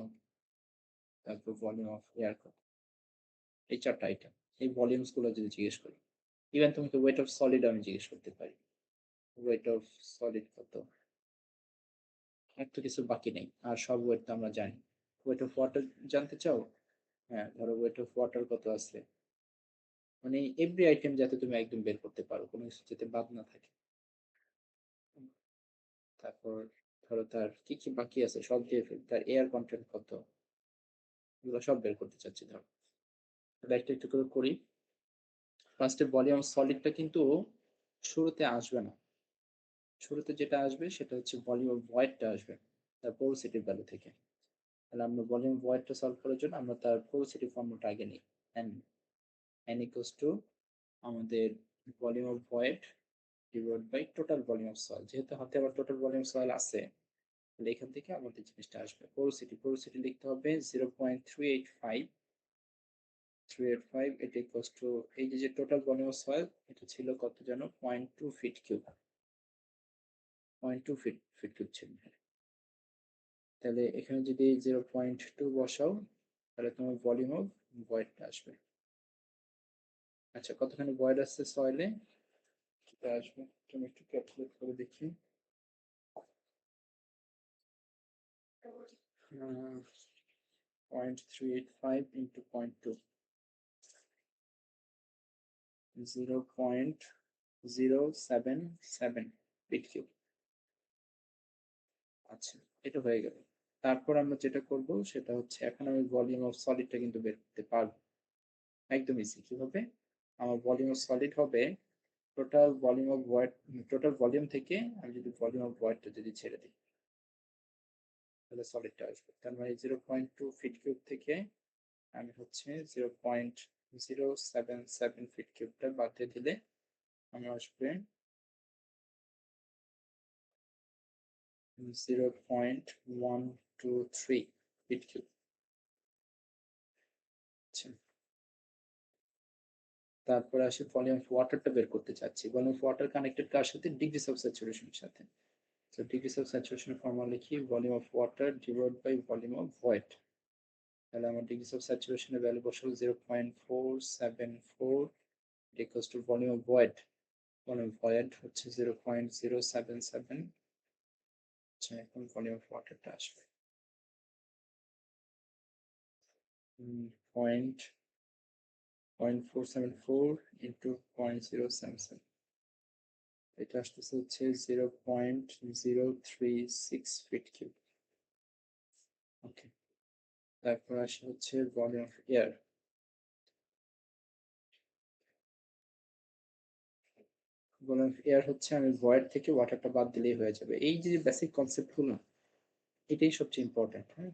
[SPEAKER 1] তারপর ভলিউম অফ এয়ার কত, এই চারটা আইটেম, এই ভলিউমস গুলো যদি জিজ্ঞেস করি, ইভেন তোমাকে ওয়েট অফ সলিড আমি জিজ্ঞেস করতে পারি, ওয়েট অফ সলিড কত, আর তো কিছু বাকি নেই, আর সব ওয়েট তো আমরা জানি। ওয়েট অফ ওয়াটার জানতে চাও? হ্যাঁ, ধরো ওয়েট অফ ওয়াটার কত আছে, মানে এভরি আইটেম যাতে তুমি একদম বের করতে পারো, কোনো কিছু যাতে বাদ না থাকে। তারপর ধরো তার কি কি বাকি আছে সব দিয়ে ফেল, তার এয়ার কন্টেন্ট কত, এগুলো সব বের করতে চাচ্ছি। ধরো তাহলে একটা একটু করে করি। ফার্স্টে ভলিউম সলিডটা কিন্তু শুরুতে আসবে না, শুরুতে যেটা আসবে সেটা হচ্ছে ভলিউম ভয়েডটা আসবে তার পোরোসিটি ভ্যালু থেকে। তাহলে আমরা ভলিউম ভয়েডটা সলভ করার জন্য আমরা তার পোরোসিটি ফর্মুলাটা আগে নিই, এন, এন ইকুয়ালস টু আমাদের volume of void divide by total volume of soil, যেহেতু হাতে আবার টোটাল ভলিউম সয়েল আছে, তাহলে এখান থেকে আমাদের জিনিসটা আসবে পোরোসিটি, পোরোসিটি লিখতে হবে 0.385, 385, এটা ইকুয়ালস টু এই যে টোটাল ভলিউম অফ সয়েল এটা ছিল কত যেন 0.2 ফিট কিউব, 0.2 ফিট কিউব ছিল। তাহলে এখানে যদি 0.2 বসাও তাহলে তোমার ভলিউম অফ ভয়েডটা আসবে। আচ্ছা, কতখানি ভয়েড আসছে সয়েলে, সেটা আসবে, তুমি একটু ক্যালকুলেট করে দেখি। 0.385 ইন্টু 0.2, 0.077 ফিট কিউব। আচ্ছা, এটা হয়ে গেল। তারপর আমরা যেটা করব সেটা হচ্ছে এখন আমি ভলিউম অফ সলিডটা কিন্তু বের করতে পারবো, একদম ইজি। কিভাবে? আমার ভলিউম অফ সলিড হবে total volume of void, total volume থেকে আমি যদি ভলিউম অফ ভয়েডটা যদি ছেড়ে দিই তাহলে সলিডটা আসবে। তার মানে 0.2 ফিট কিউব থেকে আমি হচ্ছে 0.077 ফিট কিউবটা বাদ দিয়ে দিলে আমি আসবে 0.123 ফিট কিউব। আচ্ছা, তারপরে আসি ভলিউম অফ ওয়াটারটা বের করতে চাচ্ছি। ভলিউম অফ ওয়াটার কানেক্টেড কার সাথে? ডিগ্রিস অফ স্যাচুরেশনের সাথে। তো ডিগ্রিস অফ স্যাচুরেশন ফর্মুলা লিখি volume of water divide by volume of void. তাহলে আমার ডিগ্রিস অফ স্যাচুরেশনের ভ্যালু বসাবো 0.474 equals to volume of void, volume of void হচ্ছে 0.077। আচ্ছা, এখন ভলিউম অফ ওয়াটারটা আসবে পয়েন্ট 0.474 ইন্টু 0.077, এটা আসতেছে হচ্ছে 0.036 ফিট কিউব। ওকে, তারপর আসে হচ্ছে volume of air. Volume of air হচ্ছে আমি ভয়েড থেকে ওয়াটারটা বাদ দিলেই হয়ে যাবে। এই যে বেসিক কনসেপ্ট গুলো এটাই সবচেয়ে ইম্পর্টেন্ট। হ্যাঁ,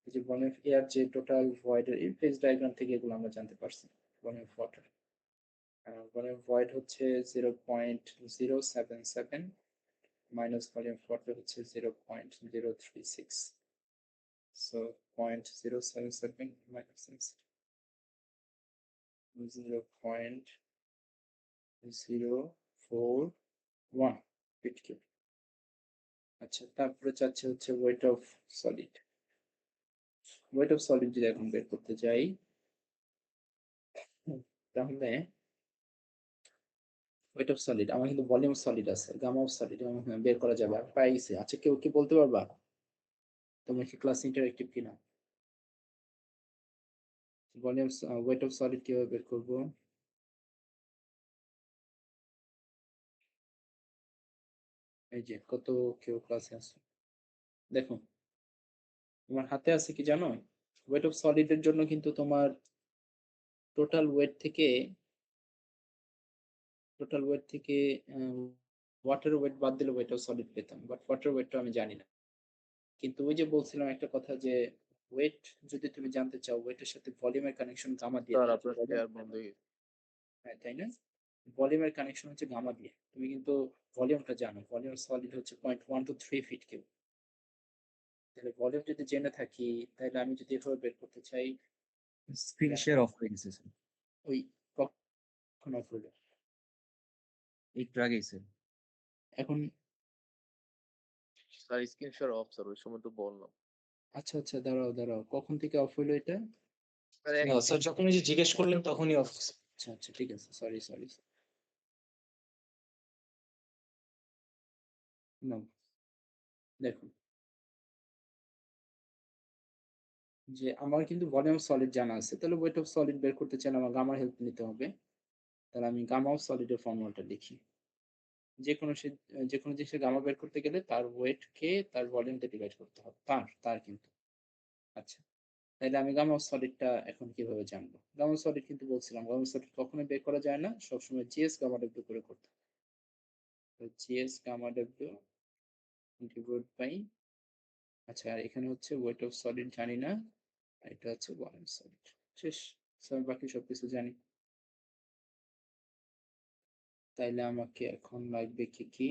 [SPEAKER 1] এই যে ভলিউম অফ এয়ার যে টোটাল ভয়েডের এই ফেজ ডায়াগ্রাম থেকে এগুলো আমরা জানতে পারছি। Volume of water, volume of void হচ্ছে 0.077 মাইনাস ভলিউম অফ ওয়াটার হচ্ছে 0.036, সো 0.077 মাইনাস 0.041 ফিট কিউব। আচ্ছা, তারপরে চাচ্ছে হচ্ছে weight of solid. Weight of solid যদি এখন বের করতে যাই তাহলে ওয়েট অফ সলিড আমার কিন্তু ভলিউম সলিড আছে, গামা অফ সলিড বের করা যাবে, আমি পাই গেছি। আচ্ছা, কেউ কি বলতে পারবা তোমরা কি ক্লাস ইন্টারেক্টিভ কিনা? ভলিউম ওয়েট অফ সলিড কিভাবে বের করবো? এই যে কত কেউ ক্লাসে আছে দেখো, তোমার হাতে আছে কি জানো, ওয়েট অফ সলিড এর জন্য কিন্তু তোমার টোটাল ওয়েট থেকে টোটাল ওয়েট থেকে ওয়াটার ওয়েট বাদ দিলে ওয়েট অফ সলিড পেতাম, বাট ওয়াটার ওয়েটটা আমি জানি না। কিন্তু ওই যে বলছিলাম একটা কথা যে ওয়েট যদি তুমি জানতে চাও, ওয়েটের সাথে ভলিউমের কানেকশন গামা দিয়ে
[SPEAKER 3] স্যার
[SPEAKER 1] দেয়।
[SPEAKER 3] আপনার শেয়ার বন্ধ হয়ে গেছে।
[SPEAKER 1] হ্যাঁ, তাই না? ভলিউমের কানেকশন হচ্ছে গামা দিয়ে। তুমি কিন্তু ভলিউমটা জানো, ভলিউম সলিড হচ্ছে 0.1 to 3 ফিট কিউব। তাহলে ভলিউম যদি জেনে থাকি, তাহলে আমি যদি এভাবে বের করতে চাই,
[SPEAKER 4] স্ক্রিন শেয়ার অফ হয়ে গেছে স্যার,
[SPEAKER 1] ওই কখন অফ হলো?
[SPEAKER 4] একটু আগেই স্যার।
[SPEAKER 1] এখন
[SPEAKER 3] sir screen share of sir, ওই সময় তো বললাম।
[SPEAKER 1] আচ্ছা আচ্ছা, দাঁড়াও দাঁড়াও, কখন থেকে অফ হলো এটা?
[SPEAKER 3] স্যার
[SPEAKER 4] স্যার যখন এই যে জিজ্ঞেস করলেন তখনই অফ।
[SPEAKER 1] আচ্ছা আচ্ছা, ঠিক আছে, সরি সরি। নাও দেখো, যে আমার কিন্তু ভলিউম সলিড জানা আছে, তাহলে ওয়েট অফ সলিড বের করতে চাইলে আমার গামার হেল্প নিতে হবে। তাহলে আমি গামা অফ সলিডের ফর্মুলাটা লিখি। যে কোনো জিনিসের গামা বের করতে গেলে তার ওয়েট কে তার ভলিউম দিয়ে ডিভাইড করতে হবে, তার কিন্তু। আচ্ছা, তাহলে আমি গামা অফ সলিডটা এখন কিভাবে জানবো? গামা অফ সলিড কিন্তু বলছিলাম, গামা অফ সলিড কখনোই বের করা যায় না, সবসময় জিএস গামা ডব্লিউ করে করতে হবে। GS gamma W divide by, আচ্ছা, আর এখানে হচ্ছে ওয়েট অফ সলিড জানি না, আর এটা হচ্ছে ভলিউম সলিড। শেষ। সব বাকি সবকিছু জানি। তাইলে আমাকে এখন লাগবে কি কি,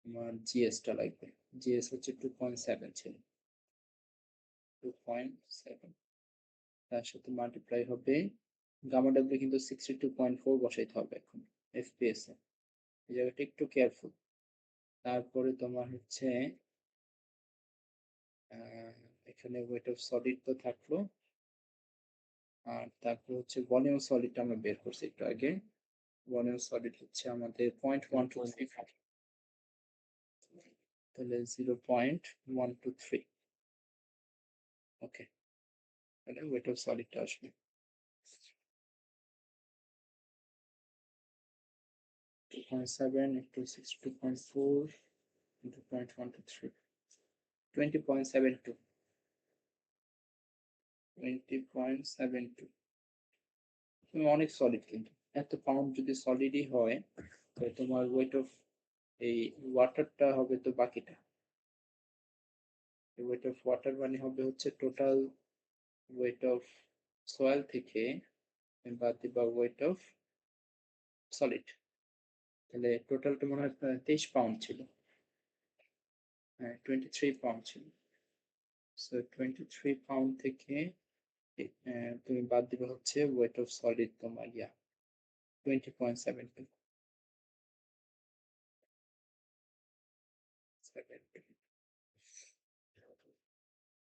[SPEAKER 1] আমার জিএসটা লাগবে। জিএস হচ্ছে 2.7 ছিল, 2.7, তার সাথে মাল্টিপ্লাই হবে গামা ডাব্লিউ কিন্তু 62.4 বসাইতে হবে এখন এফপিএস এ, এই জায়গাটা একটু কেয়ারফুল। তারপরে তোমার হচ্ছে আহ, এখানে ওয়েট অফ সলিড তো থাকলো, আর তারপর হচ্ছে ভলিউম সলিডটা আমরা বের করছি একটু আগে। ভলিউম সলিড হচ্ছে আমাদের 0.123, তাহলে 0.123। ওকে, তাহলে ওয়েট অফ সলিডটা আসবে 2.7 into 62.4 into 0.123, 20.72, 20.72। তুমি অনেক সলিড, কিন্তু এত পাউন্ড যদি সলিডই হয়, তাহলে তোমার ওয়েট অফ এই ওয়াটারটা হবে তো বাকিটা। ওয়েট অফ ওয়াটার মানে হবে হচ্ছে টোটাল ওয়েট অফ সয়েল থেকে বাদ দিবা ওয়েট অফ সলিড। তাহলে টোটালটা মনে হয় 23 পাউন্ড ছিল। হ্যাঁ, 23 পাউন্ড ছিল। সো 23 পাউন্ড থেকে তুমি বাদ দিবে হচ্ছে ওয়েট অফ সলিড তোমার 20.72,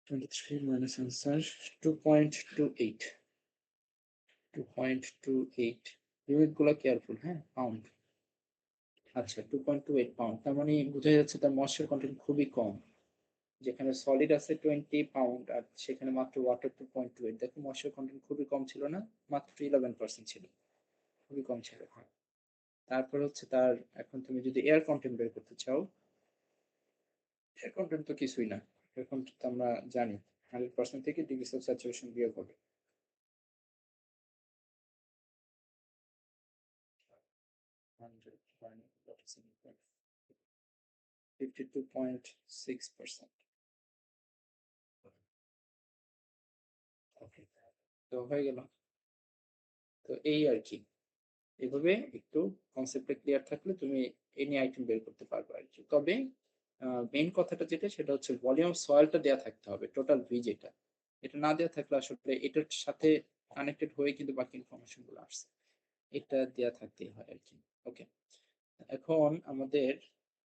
[SPEAKER 1] 23 minus answer 2.28, 2.28। ইউনিট গুলো কেয়ারফুল, হ্যাঁ, পাউন্ড। আচ্ছা, 2.28 পাউন্ড, তার মানে বোঝা যাচ্ছে তার ময়েশ্চার কন্টেন্ট খুবই কম। যেখানে সলিড আছে 20 পাউন্ড আর সেখানে মাত্র ওয়াটার 2.28, দেখো ময়েশ্চার কন্টেন্ট খুবই কম ছিল না, মাত্র 11% ছিল, খুবই কম ছিল। হ্যাঁ, তারপর হচ্ছে তার, এখন তুমি যদি এয়ার কন্টেন্ট বের করতে চাও, এয়ার কন্টেন্ট তো কিছুই না, এয়ার কন্টেন্ট তো আমরা জানি 100% থেকে ডিগ্রি অফ স্যাচুরেশন বিয়োগ হবে। 52.6%। ওকে, তো হয়ে গেল। তো এই আর কি, এভাবে একটু কনসেপ্টটা ক্লিয়ার থাকলে তুমি এনি আইটেম বের করতে পারবে আর কি। তবে মেইন কথাটা যেটা, সেটা হচ্ছে ভলিউম সয়েলটা দেয়া থাকতে হবে, টোটাল ভি যেটা, এটা না দেয়া থাকলে আসলে এটার সাথে কানেক্টেড হয়ে কিন্তু বাকি ইনফরমেশন গুলো আসছে, এটা দেয়া থাকতেই হয় আর কি। ওকে, এখন আমাদের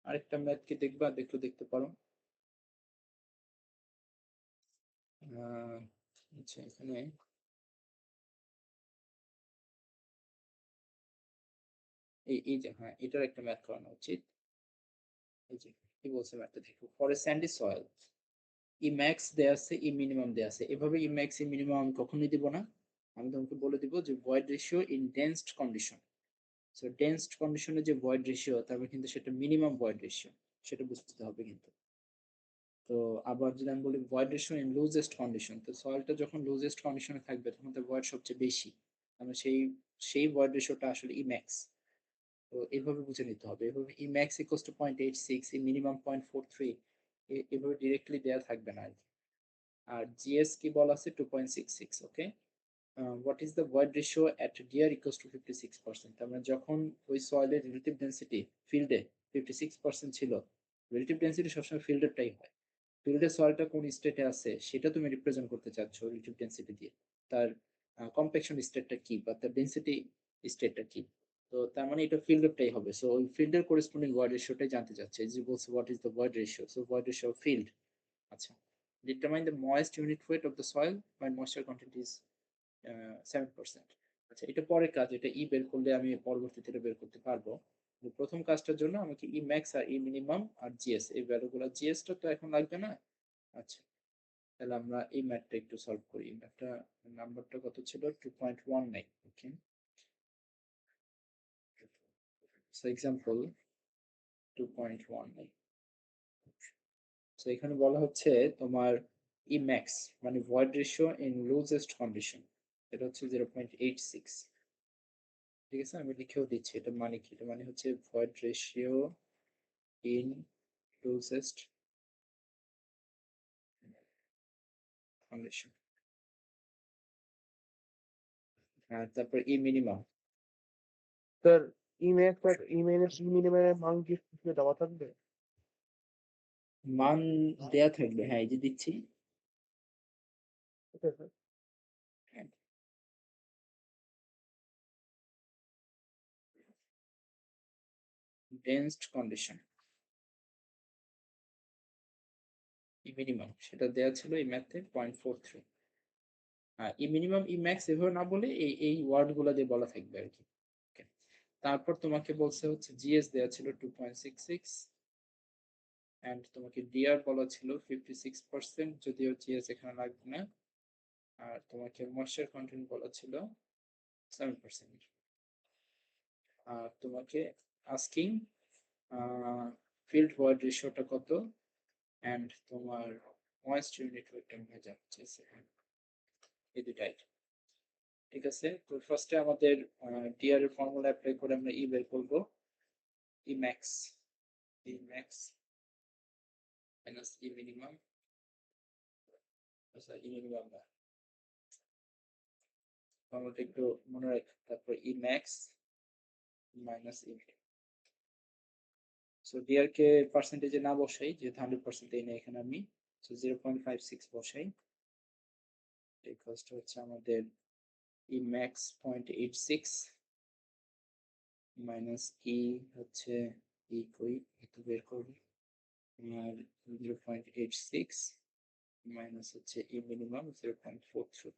[SPEAKER 1] আরেকটা ম্যাথ কি দেখবা, দেখতে পারো। আচ্ছা, এখানে এই যে, হ্যাঁ, এটার একটা ম্যাথ করানো উচিত। এই যে কি বলছে ম্যাথটা দেখো, for a Sandy soil E max দেয়া আছে, ই মিনিমাম দেয়া আছে। এভাবে ই ম্যাক্স ই মিনিমাম আমি কখনোই দিব না, আমি তোমাকে বলে দিব যে void ratio in dense condition. So dense কন্ডিশনে যে ভয়েড রেশিও তারপর কিন্তু সেটা মিনিমাম ভয়েড রেশিও, সেটা বুঝতে হবে কিন্তু। তো আবার যদি আমি বলি ভয়েড রেশিও ইন লুজেস্ট কন্ডিশন, তো সয়েলটা যখন লুজেস্ট কন্ডিশনে থাকবে তখন তো ভয়েড সবচেয়ে বেশি, মানে সেই ভয়েড রেশিওটা আসলে ইম্যাক্স। তো এভাবে বুঝে নিতে হবে, এভাবে ইম্যাক্স ইকুয়ালস টু 0.86, এই মিনিমাম 0.43, এভাবে ডিরেক্টলি দেয়া থাকবে না আর কি। আর জিএস কি বলা আছে 2.66, okay. What is the void ratio at DR equals to 56%, তার মানে যখন ওই সয়েলের রিলেটিভ ডেন্সিটি ফিল্ডে 56% ছিল, রিলেটিভ ডেন্সিটি সবসময় ফিল্ডেরটাই হয়, ফিল্ডের সয়েলটা কোন স্টেটে আছে সেটা তুমি রিপ্রেজেন্ট করতে চাচ্ছ রিলেটিভ ডেন্সিটি দিয়ে, তার কম্প্যাকশন স্টেটটা কি বা তার ডেন্সিটি স্টেটটা কি। তো তার মানে এটা ফিল্ডেরটাই হবে, সো ওই ফিল্ডের করেসপন্ডিং ভয়েড রেশিওটাই জানতে চাচ্ছে, যে বলছে what is the void ratio, so void ratio field. আচ্ছা, determine the moist unit weight of the soil when moisture content is 7%। আচ্ছা, এটা পরের কাজ, এটা ই বের করলে আমি পরবর্তীতে এটা বের করতে পারবো। কিন্তু প্রথম কাজটার জন্য আমাকে ই ম্যাক্স আর ই মিনিমাম আর জিএস এই ভ্যালুগুলো, জিএসটা তো এখন লাগবে না। আচ্ছা, তাহলে আমরা এই ম্যাথটা একটু সলভ করি। এই ম্যাথটা নাম্বারটা কত ছিল, 2.19, ওকে। So example 2.19। সো এখানে বলা হচ্ছে তোমার ই ম্যাক্স মানে ভয়েড রেশিও ইন লুজেস্ট কন্ডিশন, এটা হচ্ছে 0.86। ঠিক আছে, আমি লিখেও দিচ্ছি এটা মানে কি, এটা মানে হচ্ছে ভয়েড রেশিও ইন লুজেস্ট কন্ডিশন। আর তারপর ই মিনিমাম,
[SPEAKER 3] স্যার ইম্যাক্স আর ইমেনের মিনিমামের মান কি দেওয়া থাকবে?
[SPEAKER 1] মান দেয়া থাকবে, হ্যাঁ এই যে দিচ্ছি।
[SPEAKER 3] Okay sir.
[SPEAKER 1] Dense condition e minimum সেটা দেয়া ছিল এই ম্যাথে 0.43। আর ই মিনিমাম ই ম্যাক্স এভাবে না বলে এই এই ওয়ার্ড গুলা দিয়ে বলা থাকবে আর কি। Okay. তারপর তোমাকে বলছে হচ্ছে জিএস দেয়া ছিল 2.66 এন্ড তোমাকে ডিআর বলা ছিল 56%, যদিও জিএস এখানে লাগবে না। আর তোমাকে ময়েশ্চার কন্টেন্ট বলা ছিল 7%। আর তোমাকে আস্কিং ফিল্ড ভয়েড রেশিওটা কত এন্ড তোমার ময়েস্ট ইউনিট ওয়েটটা মনে যাচ্ছে, এই দুটাই। ঠিক আছে, তো ফার্স্টে আমাদের ডিআর এর ফর্মুলা অ্যাপ্লাই করে আমরা ই বের করব। ই ম্যাক্স, ই ম্যাক্স মাইনাস ই মিনিমাম, আচ্ছা ই মিনিমাম না, ফর্মুলাটা একটু মনে রাখ, তারপর ই max minus E minimum. So DR কে পার্সেন্টেজে না বসাই, যেহেতু 100% এই না এখানে আমি, সো 0.56 বসাই। এই কষ্ট হচ্ছে আমাদের ই ম্যাক্স 0.86 মাইনাস ই হচ্ছে ই কই একটু বের করবো, আর 0.86 মাইনাস হচ্ছে ই মিনিমাম 0.43।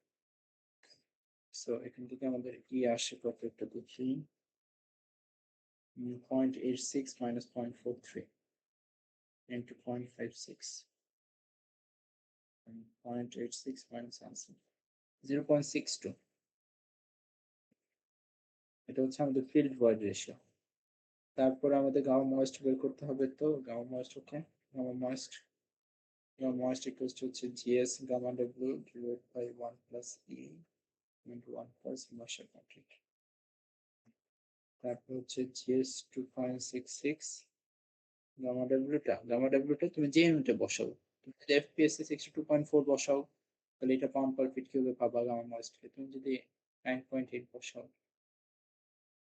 [SPEAKER 1] সো এখান থেকে আমাদের ই আসে কত একটা দেখি, 0.86 minus 0.43 into 0.56, 0.86 minus answer 0.62। এটা হচ্ছে আমাদের ফিল্ড ভয়েড রেশিও। তারপর আমাদের গামা ময়েস্ট বের করতে হবে, তো gamma moist, okay. Gamma moist equals to হচ্ছে GS gamma W divide by 1 plus e into 1 plus moisture content. তারপর হচ্ছে জিএস 2.66, গামা ডাব্লিউটা তুমি যে ইউনিটে বসাও, তুমি যদি এফপিএসসি 62.4 বসাও তাহলে এটা পাউন্ড পার ফিট কিউবে পাবা গামা ময়েস্টকে, তুমি যদি 9.8 বসাও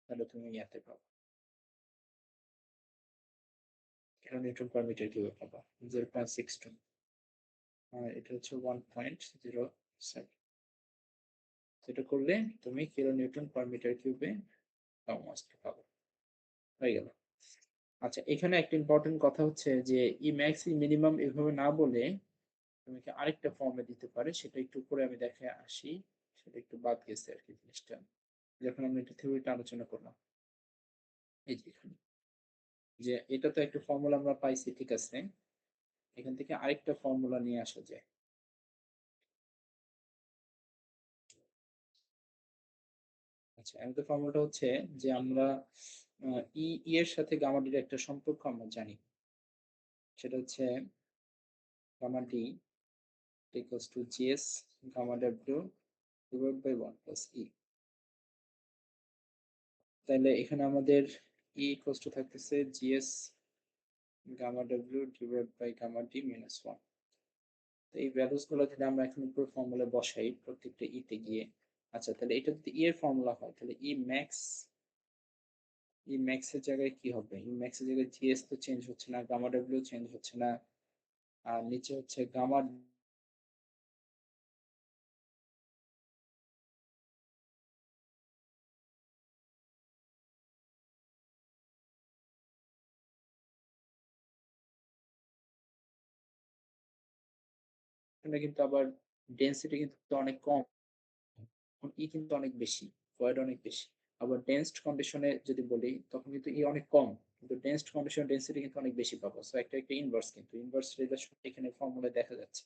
[SPEAKER 1] তাহলে তুমি ইয়াতে পাবা কিলো নিউটন পার মিটার কিউবে পাবা 0.62, আর এটা হচ্ছে 1.07। এটা করলে তুমি কিলো নিউটন পার মিটার কিউবে গামা ময়েস্ট পাবা, হয়ে গেল। আচ্ছা, এখানে একটা ইম্পর্টেন্ট কথা হচ্ছে যে ই ম্যাক্স ই মিনিমাম এভাবে না বলে তোমাকে আরেকটা ফর্মে দিতে পারে, সেটা একটু পরে আমি দেখে আসি, সেটা একটু বাদ গেছে আর কি জিনিসটা, যখন আমরা এটা থিওরিটা আলোচনা করলাম। এই যে এখানে, যে এটা তো একটা ফর্মুলা আমরা পাইছি, ঠিক আছে, এখান থেকে আরেকটা ফর্মুলা নিয়ে আসা যায়। আচ্ছা, আচ্ছা, আমাদের ফর্মুলাটা হচ্ছে যে আমরা ই এর সাথে গামা ডির একটা সম্পর্ক আমরা জানি। সেটা হচ্ছে gamma D equals to GS gamma W divide by 1 plus e. তাহলে এখানে আমাদের ই ইকুয়ালস টু থাকতেছে GS gamma W divide by gamma D minus 1। তো এই ভ্যালুস গুলো যদি আমরা এখন পুরো ফর্মুলা বসাই প্রত্যেকটা ই তে গিয়ে, আচ্ছা তাহলে এটা যদি ই এর ফর্মুলা হয় তাহলে ই ম্যাক্স এর জায়গায় কি হবে? ই ম্যাক্স এর জায়গায় জিএস তো চেঞ্জ হচ্ছে না, গামা ডাব্লিউ চেঞ্জ হচ্ছে না, আর নিচে হচ্ছে গামা কিন্তু আবার ডেনসিটি কিন্তু অনেক কম, ই কিন্তু অনেক বেশি, ভয়েড অনেক বেশি। আবার ডেন্সড কন্ডিশনে যদি বলি তখন কিন্তু ই অনেক কম, কিন্তু ডেন্সড কন্ডিশন ডেন্সিটি কিন্তু অনেক বেশি পাবো। সো একটা ইনভার্স, কিন্তু ইনভার্স রিলেশন এখানে ফর্মুলায় দেখা যাচ্ছে।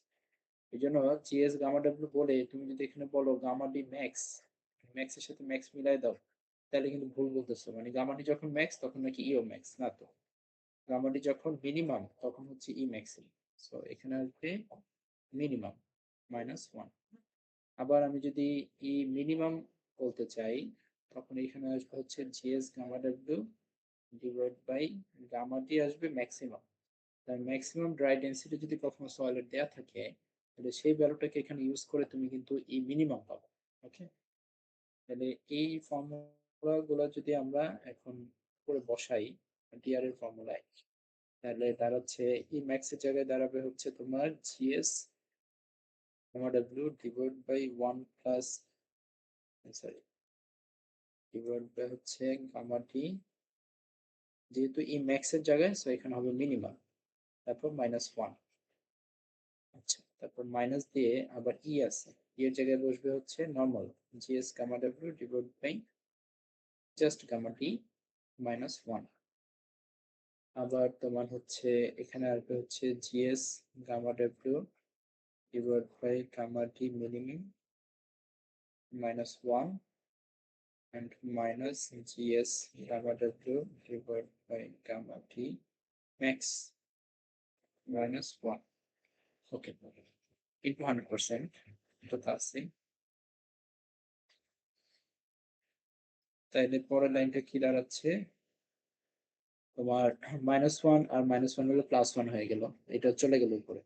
[SPEAKER 1] এই জন্য জিএস গামা ডাব্লিউ বলে তুমি যদি এখানে বলো গামা ডি ম্যাক্স, ম্যাক্স এর সাথে ম্যাক্স মিলাই দাও, তাহলে কিন্তু ভুল বলতেছো। মানে গামা ডি যখন ম্যাক্স তখন নাকি ইও ম্যাক্স, না তো। গামা ডি যখন মিনিমাম তখন হচ্ছে ই ম্যাক্স। সো এখানে আসবে মিনিমাম মাইনাস 1। আবার আমি যদি ই মিনিমাম বলতে চাই তখন এখানে আসবে হচ্ছে GS gamma W divide by gamma D আসবে ম্যাক্সিমাম। তার ম্যাক্সিমাম ড্রাই ডেন্সিটি যদি কখনো সয়েলের দেয়া থাকে তাহলে সেই ভ্যালুটাকে এখানে ইউজ করে তুমি কিন্তু ই মিনিমাম পাবো। ওকে, তাহলে এই ফর্মুলা গুলো যদি আমরা এখন করে বসাই ডিআর এর ফর্মুলায়, তাহলে দাঁড়াচ্ছে ই ম্যাক্স এর জায়গায় দাঁড়াবে হচ্ছে তোমার GS gamma W divide by 1 plus, sorry, divide by হচ্ছে গামা ডি, যেহেতু ই ম্যাক্স এর জায়গায় সো এখানে হবে মিনিমাম, তারপর মাইনাস 1। আচ্ছা, তারপর মাইনাস দিয়ে আবার ই আছে, ই এর জায়গায় বসবে হচ্ছে normal GS gamma W divide by just gamma D minus 1। আবার তোমার হচ্ছে এখানে আসবে হচ্ছে GS gamma W divide by gamma D minimum minus 1 and minus gs gamma w divided by gamma t max minus 1. Okay, into 100% এটা তো আছে। তাইলে পরের লাইনটা কি দাঁড়াচ্ছে তোমার মাইনাস 1 আর মাইনাস 1 হলো প্লাস 1 হয়ে গেল, এটা চলে গেল উপরে।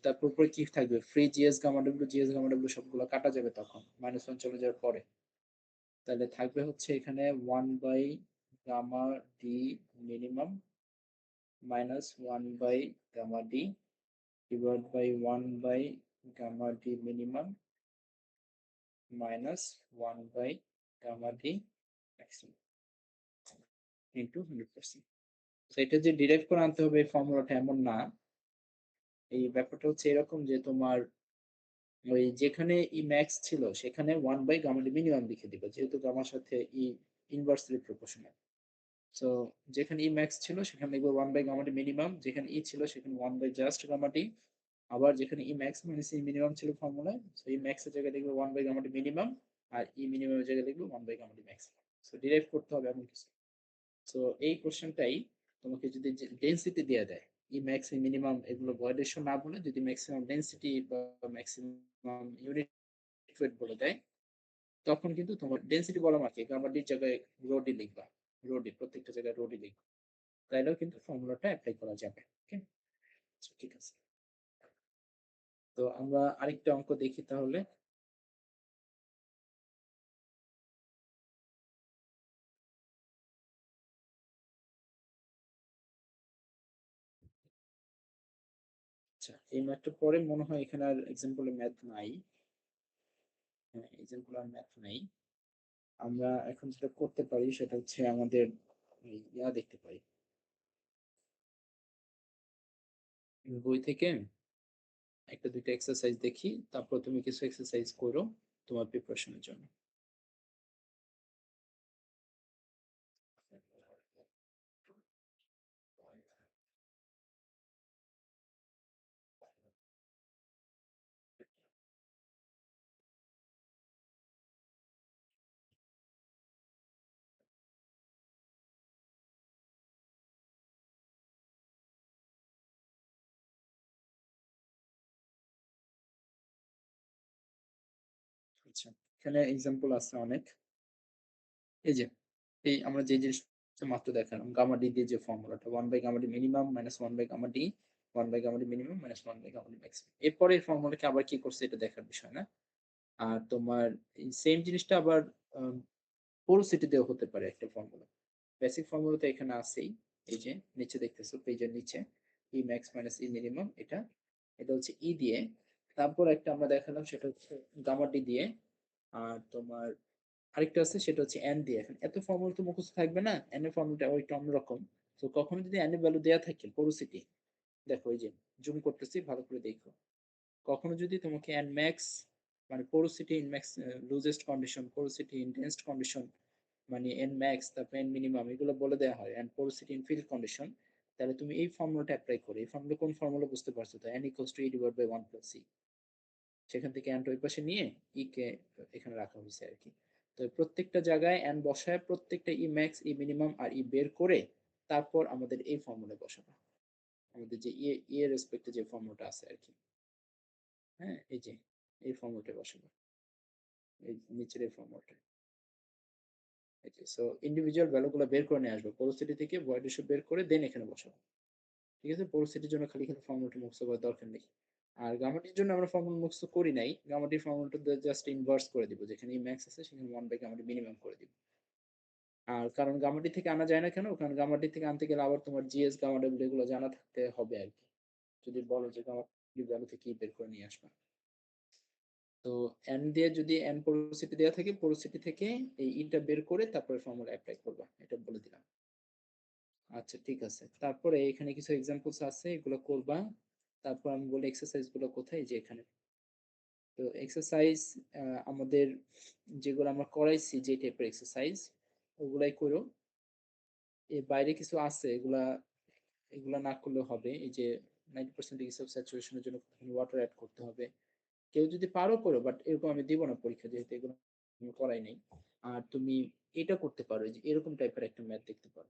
[SPEAKER 1] তারপর উপরে কি থাকবে? ফ্রি জিএস গামা ডাব্লিউ সবগুলো কাটা যাবে তখন মাইনাস 1 চলে যাওয়ার পরে। তাহলে থাকবে হচ্ছে এখানে 1 by gamma D minimum minus 1 by gamma D divided by 1 by gamma d minimum minus 1 by gamma d maximum into 100%। তো এটা যে ডিরাইভ করে আনতে হবে এই ফর্মুলাটা এমন না, এই ব্যাপারটা হচ্ছে এরকম যে তোমার ওই যেখানে ই ম্যাক্স ছিল সেখানে 1 বাই গামা ডি মিনিমাম লিখে দিবে, যেহেতু গামার সাথে ই ইনভার্সলি প্রপোর্শনাল। সো যেখানে ই ম্যাক্স ছিল সেখানে লিখবো 1 বাই গামা ডি মিনিমাম, যেখানে ই ছিল সেখানে 1 বাই জাস্ট গামা ডি। আবার যেখানে E max minus E minimum ছিল ফর্মুলায়, সো ই ম্যাক্স এর জায়গায় লিখবো 1 বাই গামা ডি মিনিমাম, আর ই মিনিমাম এর জায়গায় লিখবো 1 by gamma D max. So derive করতে হবে এমন কিছু। সো এই কোশ্চেনটাই তোমাকে যদি ডেনসিটি দেয়া দেয়, ই ম্যাক্স ই মিনিমাম এগুলো ভয়েড রেশিও না বলে যদি ম্যাক্সিমাম ডেনসিটি বা ম্যাক্সিমাম ইউনিট ওয়েট বলে দেয়, তখন কিন্তু তোমার ডেনসিটি বলা মাত্র গামা ডির জায়গায় রো ডি লিখবা, রো ডি প্রত্যেকটা জায়গায় রো ডি লিখবা, তাইলেও কিন্তু ফর্মুলাটা অ্যাপ্লাই করা যাবে। ওকে, ঠিক আছে। তো আমরা আরেকটা অঙ্ক দেখি তাহলে। আচ্ছা, এই ম্যাথটা পরে মনে হয় এখানে আর এক্সাম্পল ম্যাথ নাই। হ্যাঁ, এক্সাম্পল আর ম্যাথ নাই। আমরা এখন যেটা করতে পারি সেটা হচ্ছে আমাদের ইয়া দেখতে পারি বই থেকে একটা দুইটা এক্সারসাইজ দেখি, তারপর তুমি কিছু এক্সারসাইজ করো তোমার প্রিপারেশনের জন্য। আচ্ছা, এখানে এক্সাম্পল আছে অনেক। এই যে এই আমরা যে জিনিসটা মাত্র দেখালাম গামা ডি দিয়ে যে ফর্মুলাটা 1 by gamma D minimum minus 1 by gamma D 1 by gamma D minimum minus 1 by gamma D maximum. এরপরে এই ফর্মুলাকে আবার কি করছে এটা দেখার বিষয় না। আর তোমার এই সেম জিনিসটা আবার পোরোসিটি দিয়েও হতে পারে একটা ফর্মুলা। বেসিক ফর্মুলা তো এখানে আছেই। এই যে নিচে দেখতেছো পেজের নিচে ই ম্যাক্স মাইনাস ই মিনিমাম এটা এটা হচ্ছে ই দিয়ে। তারপর একটা আমরা দেখালাম সেটা হচ্ছে গামা ডি দিয়ে। আর তোমার আরেকটা আছে সেটা হচ্ছে এন দিয়ে। এখন এত ফর্মুলা তো মুখস্থ থাকবে না, এন এর ফর্মুলাটা ওইটা অন্যরকম। তো কখনো যদি এন এর ভ্যালু দেওয়া থাকে পোরোসিটি, দেখো এই যে জুম করতেছি ভালো করে দেখো, কখনো যদি তোমাকে এন ম্যাক্স মানে porosity in max loosest condition, porosity in dense condition মানে এন ম্যাক্স তারপর এন মিনিমাম এগুলো বলে দেওয়া হয় and porosity in field condition, তাহলে তুমি এই ফর্মুলাটা অ্যাপ্লাই করো। এই ফর্মুলা কোন ফর্মুলা বুঝতে পারছো তো, N equals to E divide by 1 plus C. সেখান থেকে এনটা ওই পাশে নিয়ে ই কে এখানে রাখা হয়েছে আর কি। তো প্রত্যেকটা জায়গায় এন বসায় প্রত্যেকটা ই ম্যাক্স ই মিনিমাম আর ই বের করে তারপর আমাদের এই ফর্মুলা বসাবো, আমাদের যে ই এর রেসপেক্টে যে ফর্মুলাটা আছে আর কি। হ্যাঁ এই যে এই ফর্মুলাটা বসাবো, এই নিচের এই ফর্মুলাটা। সো ইন্ডিভিজুয়াল ভ্যালুগুলো বের করে নিয়ে আসবো পোরোসিটি থেকে, ভয়েড রেশিও বের করে দেন এখানে বসাবো। ঠিক আছে, পোরোসিটির জন্য খালি খালি ফর্মুলাটা মুখস্থ করার দরকার নেই। আর গামাটির জন্য আমরা ফর্মুলা মুখস্থ করি নাই, গামাটির ফর্মুলাটা জাস্ট ইনভার্স করে দিব, যেখানে ম্যাক্স আছে সেখানে 1 বাই গামাটি মিনিমাম করে দিব। আর কারণ গামাটি থেকে আনা যায় না কেন, কারণ গামাটি থেকে আনতে গেলে আবার তোমার জিএস গামা ডাব্লিউ এগুলো জানা থাকতে হবে আর কি, যদি বলো যে গামাটি ভ্যালু থেকে বের করে নিয়ে আসবা। তো এন দিয়ে যদি এন পোরোসিটি দেওয়া থাকে পোরোসিটি থেকে এই ইটা বের করে তারপরে ফর্মুলা অ্যাপ্লাই করবা, এটা বলে দিলাম। আচ্ছা ঠিক আছে, তারপরে এখানে কিছু এক্সাম্পলস আছে এগুলো করবা। তারপর আমি বলি এক্সারসাইজ গুলো কোথায়, যে এখানে। তো এক্সারসাইজ আমাদের যেগুলো আমরা করাইছি যে টাইপের এক্সারসাইজ ওগুলাই করো। এর বাইরে কিছু আছে এগুলা এগুলা না করলেও হবে। এই যে 90% ডিগ্রি অফ স্যাচুরেশনের জন্য ওয়াটার অ্যাড করতে হবে, কেউ যদি পারো করো, বাট এরকম আমি দিব না পরীক্ষা যেহেতু এগুলো আমি করাই নাই। আর তুমি এটা করতে পারো, যে এরকম টাইপের একটা ম্যাথ দেখতে পারো,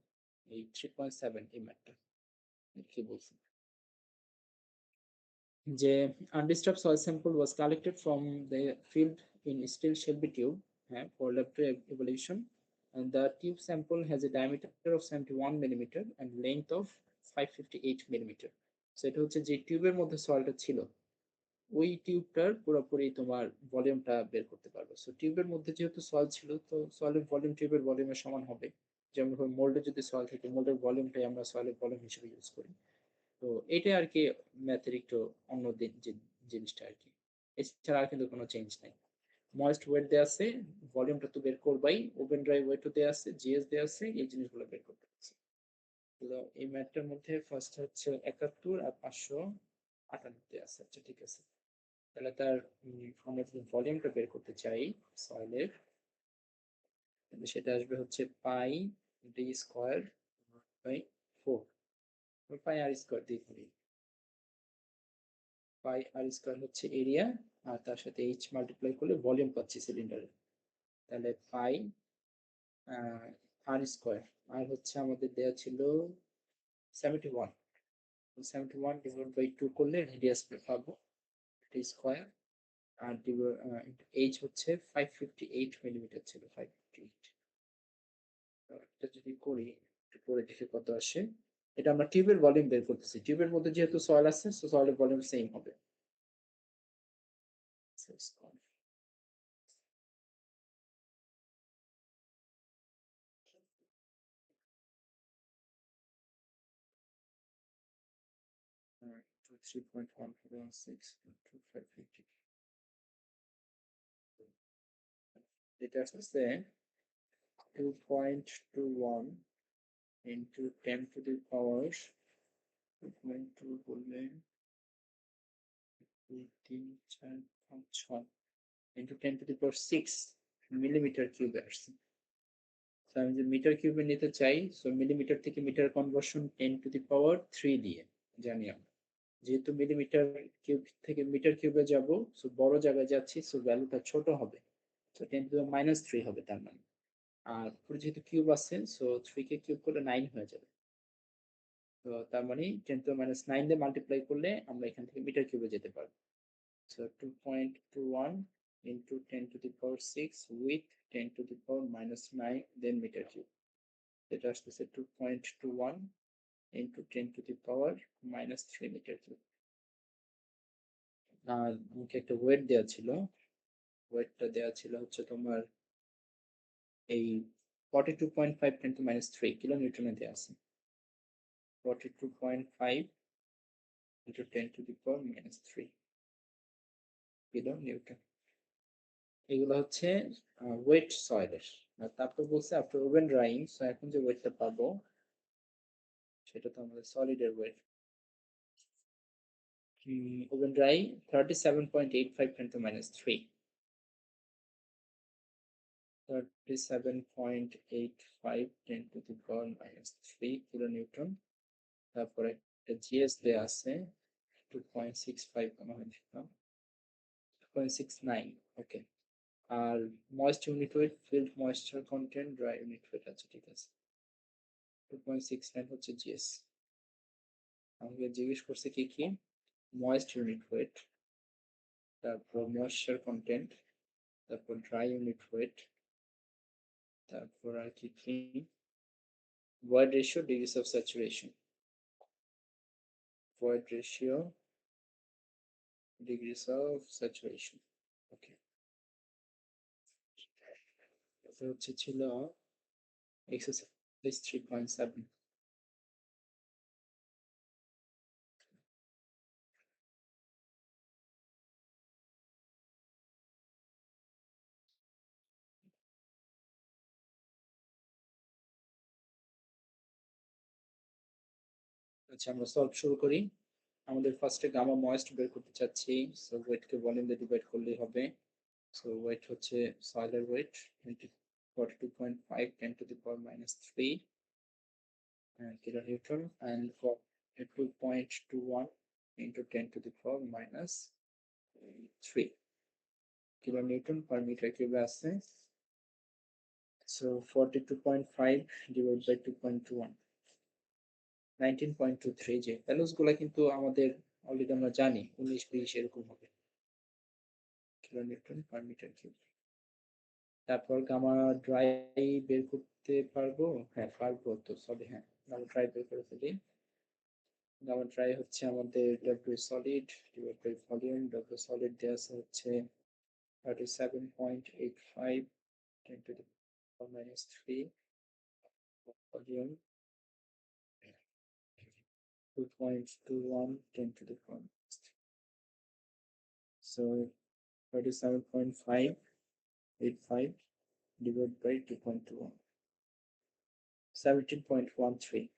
[SPEAKER 1] এই 3.7 এই ম্যাথটা কি বলছি যে undisturbed soil sample was collected from the field in steel Shelby tube, for laboratory evaluation, and the tube sample has a diameter of 71 millimeter and length of 558 millimeter. So এটা হচ্ছে যে টিউবের মধ্যে সয়েলটা ছিল ওই টিউবটার পুরোপুরি তোমার ভলিউমটা বের করতে পারবে। সো টিউবের মধ্যে যেহেতু সয়েল ছিল তো সয়েলের ভলিউম টিউবের ভলিউমের সমান হবে। যেমন মোল্ডে যদি সয়েল থাকে মোল্ডের ভলিউমটাই আমরা সয়েলের ভলিউম হিসেবে ইউজ করি। তো এটা আর কি ম্যাথের একটু অন্য যে জিনিসটা আর কি, এছাড়া আর কিন্তু কোনো চেঞ্জ নাই। ময়েস্ট ওয়েট দেওয়া আছে, ভলিউমটা তো বের করবাই, ওপেন ড্রাই ওয়েটও দেওয়া আছে, জিএস দেওয়া আছে, এই জিনিসগুলো বের করতে পারছি। তো এই ম্যাথটার মধ্যে ফার্স্ট হচ্ছে 71 আর 558 আছে। আচ্ছা ঠিক আছে, তাহলে তার আমরা যদি ভলিউমটা বের করতে চাই সয়েলের, তাহলে সেটা আসবে হচ্ছে pi D square by 4, pi r square দিয়ে করি। পাই আর স্কোয়ার হচ্ছে এরিয়া, আর তার সাথে এইচ মাল্টিপ্লাই করলে ভলিউম পাচ্ছি সিলিন্ডারের। তাহলে পাই আর স্কোয়ার, আর হচ্ছে আমাদের দেওয়া ছিল 71, 71 ডিভাইড বাই 2 করলে রেডিয়াস পাবো স্কোয়ার। আর এইচ হচ্ছে 558 মিলিমিটার ছিল, 558। এটা যদি করি একটু করে দেখে কত আসে। এটা আমরা টিউবের ভলিউম বের করতেছি, টিউবের মধ্যে যেহেতু সয়েল আছে সয়েলের ভলিউম সেম হবে। Alright, 3.1416 এটা আসছে 2.21 into 10 to the power 2.2 বললে 2 3 4 5 6 into 10 to the power 6 millimetre কিউবে আসছে। তো আমি যদি মিটার কিউবে নিতে চাই সো মিলিমিটার থেকে metre conversion 10 to the power 3 দিয়ে জানি আমরা, যেহেতু মিলিমিটার কিউব থেকে মিটার কিউবে যাব সো বড় জায়গায় যাচ্ছি সো ভ্যালুটা ছোট হবে, সো 10 to the -3 হবে তার মানে। আর উপরে যেহেতু কিউব আছে সো 3 কে কিউব করলে 9 হয়ে যাবে। তো তার মানে 10 to the -9 দিয়ে মাল্টিপ্লাই করলে আমরা এখান থেকে মিটার কিউবে যেতে পারবো। So 2.21 into 10 to the power 6 with 10 to the power minus 9 then meter cube. এটা আসতেছে 2.21 into 10 to the power minus 3 meter cube. আর আমাকে একটা ওয়েট দেওয়া ছিল, ওয়েটটা দেওয়া ছিল হচ্ছে তোমার এই 42.5 10 to minus 3 কিলো নিউটনে দেওয়া আছে। 42.5 into 10 to the power minus 3 kilo Newton. এগুলো হচ্ছে ওয়েট সয়েলের। আর তারপর বলছে আফটার ওভেন ড্রাইং, সো এখন যে ওয়েটটা পাবো সেটা তো আমাদের সলিডের wait. Oven dry 37.85 10 to minus 3 37.85 10 to the power minus 3 kilo newton. তারপরে একটা জিএস দেয়া আছে 2.65 মনে হয়, 2.69, ওকে। আর moist unit weight, field moisture content, dry unit weight আছে, ঠিক আছে। 2.69 হচ্ছে জিএস। আমাকে জিজ্ঞেস করছে কি কি, ময়েস্ট ইউনিট ওয়েট, তারপর ময়েশ্চার কন্টেন্ট, তারপর ড্রাই ইউনিট ওয়েট, তারপর আর কি কি, void ratio, degrees of saturation, void ratio, degrees of saturation, ওকে। এটা হচ্ছে ছিল এক্সারসাইজ 3.7। আচ্ছা আমরা সলভ শুরু করি। আমাদের ফার্স্টে গামা ময়েস্ট বের করতে চাচ্ছি, সো ওয়েটকে ভলিউম দিয়ে ডিভাইড করলেই হবে। সো ওয়েট হচ্ছে সয়েলের wait 42.5 10 to the power minus 3 kilonewton, and for 2.21 into 10 to the power minus 3 kilonewton per meter cube আছে। So 42.5 divided by 2.21, 19.23। যে ভ্যালুস গুলা কিন্তু আমাদের অলরেডি আমরা জানি 19-20 এরকম হবে কিলোনিউটন পার মিটার কিউব। তারপর গামা ড্রাই বের করতে পারবো, হ্যাঁ পারবো তো, সরি হ্যাঁ গামা ড্রাই বের করে ফেলি। গামা ড্রাই হচ্ছে আমাদের W solid divide by volume. W solid দেওয়া আছে হচ্ছে 37.85 10 to the power minus 3, volume 2.21 10 to the power minus 3. So 37.585 divided by 2.21, 17.13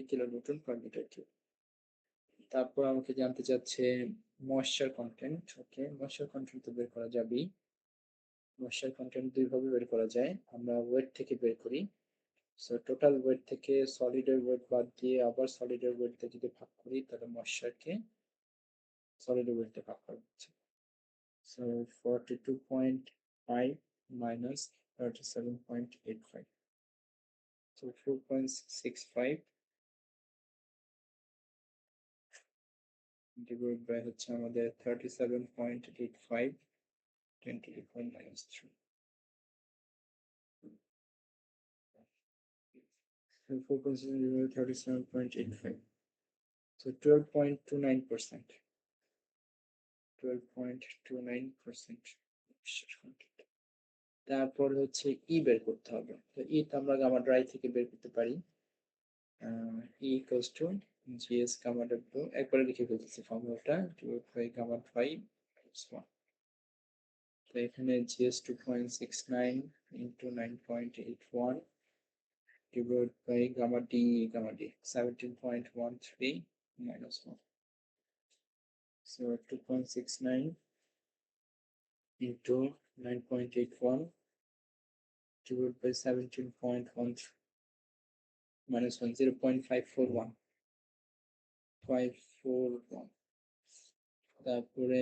[SPEAKER 1] kilonewton per meter cube. তারপর আমাকে জানতে চাচ্ছে ময়েশ্চার কন্টেন্ট, ওকে। ময়েশ্চার কন্টেন্ট তো বের করা যাবেই। ময়েশ্চার কন্টেন্ট দুই ভাবে বের করা যায়, আমরা ওয়েট থেকে বের করি। সো টোটাল ওয়েট থেকে সলিডের ওয়েট বাদ দিয়ে আবার সলিডের ওয়েট দিয়ে যদি ভাগ করি তাহলে ময়েশ্চারকে সলিডের ওয়েট দিয়ে ভাগ করা হচ্ছে। So 42.5 minus 37.85, so 4.65 divided by হচ্ছে আমাদের 37.85 10 to the power minus 3. So 4% divided by 37.85, so 12.29%, 12.29%। তারপর হচ্ছে ই বের করতে হবে, তো ই তো আমরা গামা ড্রাই থেকে বের করতে পারি। E equals to GS gamma W, একবারে লিখে ফেলতেছি ফর্মুলাটা, divide by gamma dry plus 1। তো এখানে GS 2.69 into 9.81 divided by gamma d 17.13 minus 1. So 2.69 into 9.81 divided by 17.13 minus 1, 0.541, 541। তারপরে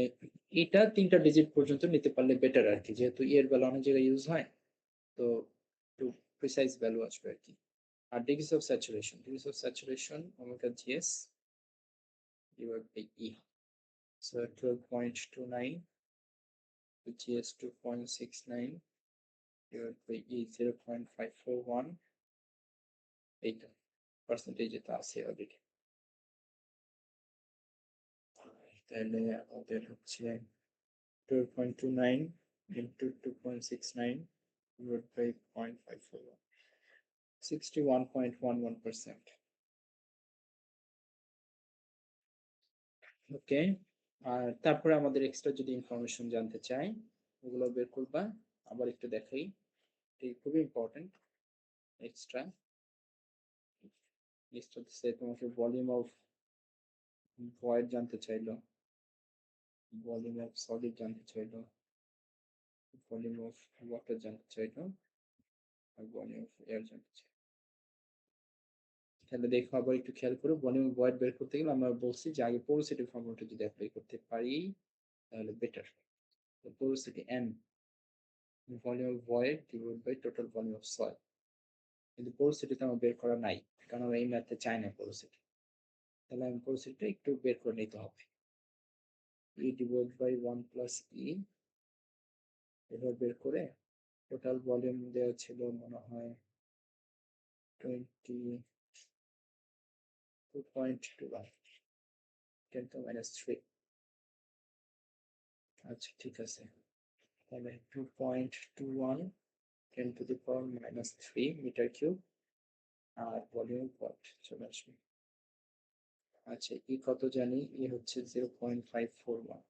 [SPEAKER 1] এটা 3টা ডিজিট পর্যন্ত নিতে পারলে বেটার আর কি, যেহেতু এর ভ্যালু অনেক জায়গায় ইউজ হয়, তো একটু প্রিসাইজ ভ্যালু আসবে আর কি। আর degrees of saturation, degrees of saturation omega GS divide by e. So 12.29, which is 2.69 divided by E 0.541, এইটা পার্সেন্টেজ এটা আছে অলরেডি। তাহলে আমাদের হচ্ছে 12.29 into 2.69 divided by 0.541, 61.11%. ওকে, আর তারপরে আমাদের এক্সট্রা যদি ইনফরমেশন জানতে চাই ওগুলো বের করবা। আবার একটু দেখাই, এটি খুবই ইম্পর্টেন্ট। এক্সট্রা হচ্ছে তোমাকে ভলিউম অফ ভয়েড জানতে চাইলো, ভলিউম অফ সলিড জানতে চাইলো, ভলিউম অফ ওয়াটার জানতে চাইলো, আর ভলিউম অফ এয়ার জানতে চাইলো। তাহলে দেখো আবার একটু খেয়াল করো, ভলিউম অফ ভয়েড বের করতে গেলে আমরা বলছি যে আগে পোরোসিটি ফর্মুলাটা যদি অ্যাপ্লাই করতে পারি তাহলে better. Porosity n volume of void divide by total volume of soil, কিন্তু পোরোসিটিতে আমার বের করা নাই, কারণ আমরা এই ম্যাথে চাই না পোরোসিটি। তাহলে আমি পোরোসিটিটা একটু বের করে নিতে হবে। E divide by 1 plus E, এবার বের করে টোটাল ভলিউম দেওয়া ছিল মনে হয় 22.21, 10 to minus 3। আচ্ছা ঠিক আছে, তাহলে 2.21 10 to the power minus 3 metre cube, আর ভলিউম কত চলে আসবে। আচ্ছা ই কত জানি, ই হচ্ছে 0.541,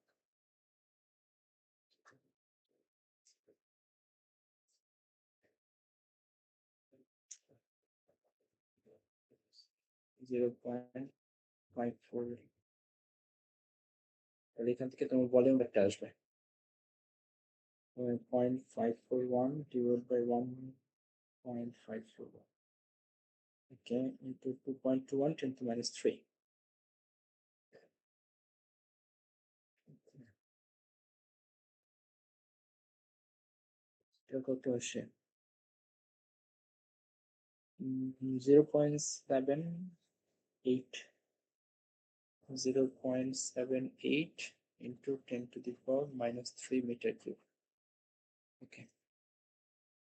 [SPEAKER 1] তাহলে এখান থেকে তোমার ভলিউম একটা আসবে 0.541 divided by 1.541, okay, into 2.21 10 to minus 3। এটা কত আসে, 0.78, 0.78 into 10 to the power minus 3 metre cube. Okay,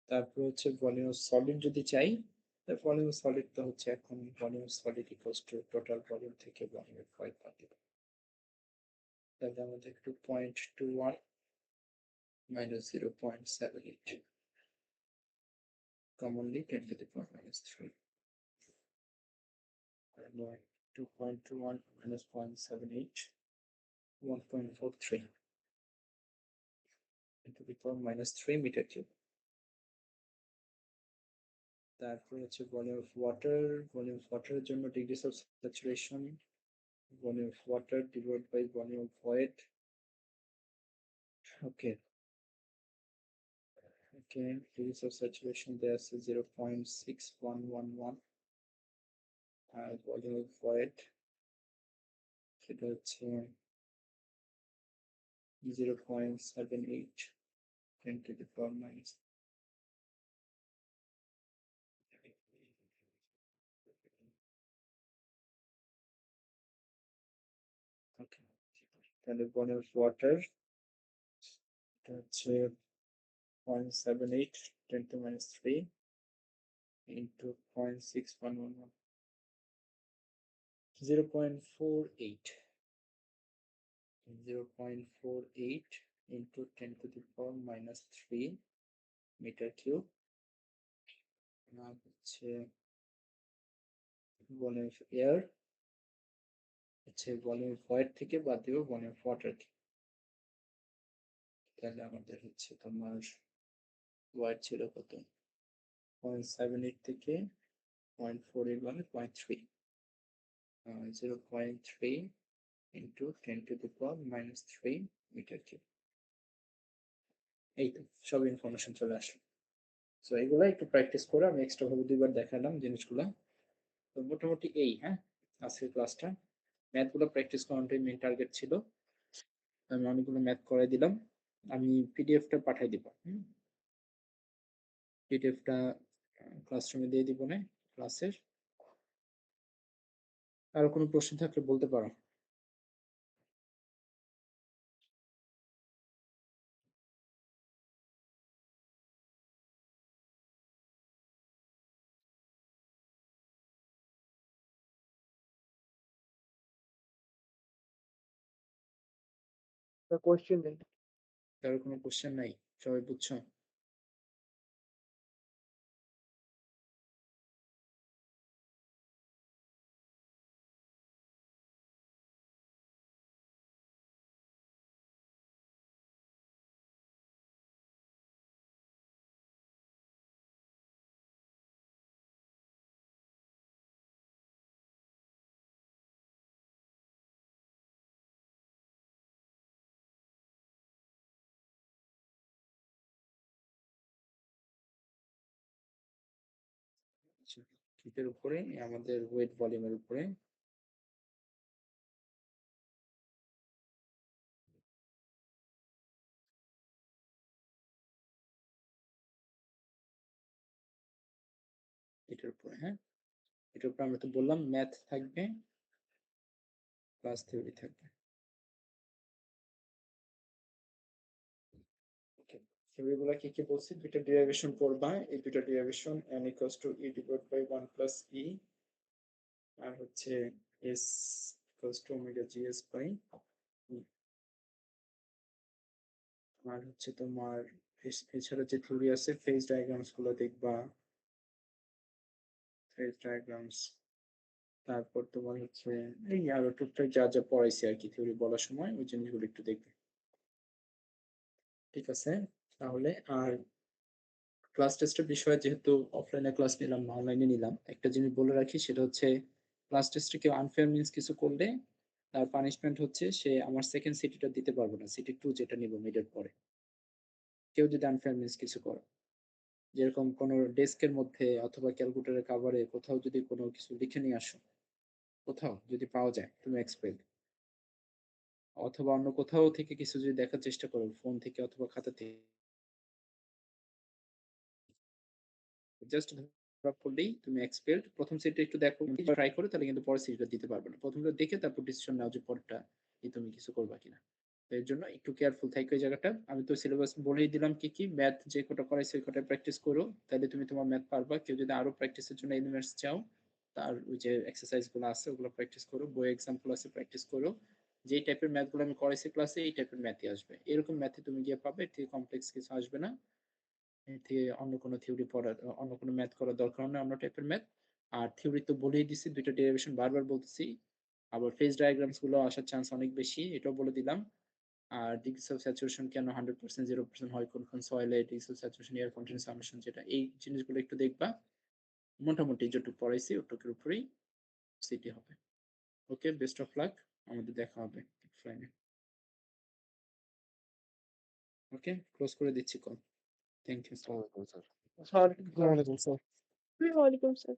[SPEAKER 1] তারপর হচ্ছে ভলিউম অফ সলিড যদি চাই, তাহলে ভলিউম অফ সলিড তো হচ্ছে এখন volume of solid equals to total volume থেকে ভলিউম অফ ভয়েড বাদ দিব। তাহলে আমাদের 2.21 minus 0.78, commonly 10 to the power minus 3, and 2.21 minus 0.78, 1.43 into the power minus 3 meter cube। তারপর হচ্ছে volume of water, volume of ওয়াটারের জন্য degrees of saturation, volume of water divide by volume of void. Okay, okay, degrees of saturation দেয়া আছে 0.6111, আর volume of void সেটা হচ্ছে 0.78 10 to the power minus। ওকে, তাহলে volume of water এটা হচ্ছে 0.78 10 to minus 3 into 0.6111, 0.48, 0.48 into 10 to the power minus 3 metre cube, আর হচ্ছে volume of air হচ্ছে ভলিউম অফ ভয়েড থেকে বাদ দিব ভলিউম অফ ওয়াটার। তাহলে আমাদের হচ্ছে তোমার ওয়াট ছিল কত, 0.78 থেকে 0.48 মানে 0.3, 0.3 into 10 to the power minus 3 metre cube. এই তো সব ইনফরমেশন চলে আসে। সো এগুলো একটু প্র্যাকটিস করে আমি এক্সট্রা ভাবে দুইবার দেখালাম জিনিসগুলো। তো মোটামুটি এই, হ্যাঁ, আজকের ক্লাসটা ম্যাথগুলো প্র্যাকটিস করাটাই মেন টার্গেট ছিল। আমি অনেকগুলো ম্যাথ করে দিলাম, আমি পিডিএফটা পাঠিয়ে দিব। পিডিএফটা ক্লাসরুমে দিয়ে দিব না ক্লাসের। আর কোনো প্রশ্ন থাকলে বলতে পারো।
[SPEAKER 3] স্যার কোয়েশ্চেন নেই।
[SPEAKER 1] কারো কোনো কোশ্চেন নাই? সবাই বুঝছো? আচ্ছা, কিটের উপরে আমাদের ওয়েট ভলিউমের উপরে এটার উপরে, হ্যাঁ, এটার উপরে আমরা তো বললাম ম্যাথ থাকবে প্লাস থিওরি থাকবে। থিওরি গুলা কি কি বলছি? দুইটা ডেরিভেশন পড়বা, এই দুইটা derivation n equals to e divide by 1 plus e, আর হচ্ছে s equals to omega gs by e। আর হচ্ছে তোমার এছাড়া যে থিওরি আছে ফেজ ডায়াগ্রামস গুলো দেখবা, ফেজ ডায়াগ্রামস, তারপর তোমার হচ্ছে এই আরো টুকটাক যা যা পড়াইছি আর কি থিওরি বলার সময় ওই জিনিসগুলো একটু দেখবে, ঠিক আছে? তাহলে আর ক্লাস টেস্টের বিষয়ে যেহেতু অফলাইনে ক্লাস নিলাম না অনলাইনে নিলাম, একটা জিনিস বলে রাখি সেটা হচ্ছে ক্লাস টেস্টে কেউ আনফেয়ার মিনস কিছু করলে তার পানিশমেন্ট হচ্ছে সে আমার সেকেন্ড সিটিটা দিতে পারবো না, সিটি 2 যেটা নিব মিডের পরে। কেউ যদি আনফেয়ার মিনস কিছু করে, যেরকম কোনো ডেস্কের মধ্যে অথবা ক্যালকুলেটরের কাভারে কোথাও যদি কোনো কিছু লিখে নিয়ে আসো, কোথাও যদি পাওয়া যায় তুমি এক্সপেল, অথবা অন্য কোথাও থেকে কিছু যদি দেখার চেষ্টা করো ফোন থেকে অথবা খাতা থেকে, জাস্ট ধরা পড়লেই তুমি এক্সপেল্ড। প্রথম সেটটা একটু দেখো, ট্রাই করে তাহলে কিন্তু পরের সিটটা দিতে পারবে না। প্রথমটা দেখে তারপর ডিসিশন নাও যে পরেরটা তুমি কিছু করবা কিনা। তো এর জন্য একটু কেয়ারফুল থাকো এই জায়গাটা। আমি তো সিলেবাস বলেই দিলাম কি কি ম্যাথ যে কটা করাইছে ওই কটা প্র্যাকটিস করো, তাহলে তুমি তোমার ম্যাথ পারবা। কেউ যদি আরো প্র্যাকটিসের জন্য এলিমেন্টস চাও, তার ওই যে এক্সারসাইজ গুলো আছে ওগুলো প্র্যাকটিস করো, বই এক্সাম্পল আছে প্র্যাকটিস করো। যেই টাইপের ম্যাথ গুলো আমি করাইছি ক্লাসে এই টাইপের ম্যাথই আসবে, এরকম ম্যাথে তুমি গিয়ে পাবে, এর থেকে কমপ্লেক্স কিছু আসবে না। এর থেকে অন্য কোনো থিওরি পড়ার অন্য কোনো ম্যাথ করার দরকার নেই, অন্য টাইপের ম্যাথ। আর থিওরি তো বলেই দিছি, দুইটা ডেরিভেশন বারবার বলতেছি। আবার ফেজ ডায়াগ্রামস গুলো আসার চান্স অনেক বেশি, এটাও বলে দিলাম। আর ডিগ্রিস অফ স্যাচুরেশন কেন 100% 0% হয়, কোন কোন সয়েলে degrees of saturation, air content summation, যেটা এই জিনিসগুলো একটু দেখবা। মোটামুটি যেটুকু পড়াইছি ওটুকুর উপরেই সিটি হবে। ওকে, বেস্ট অফ লাক, আমাদের দেখা হবে অফলাইনে। ওকে, ক্লোজ করে দিচ্ছি কল। Thank you.
[SPEAKER 3] স্যার আসসালামু আলাইকুম স্যার।
[SPEAKER 5] ওয়ালাইকুম স্যার।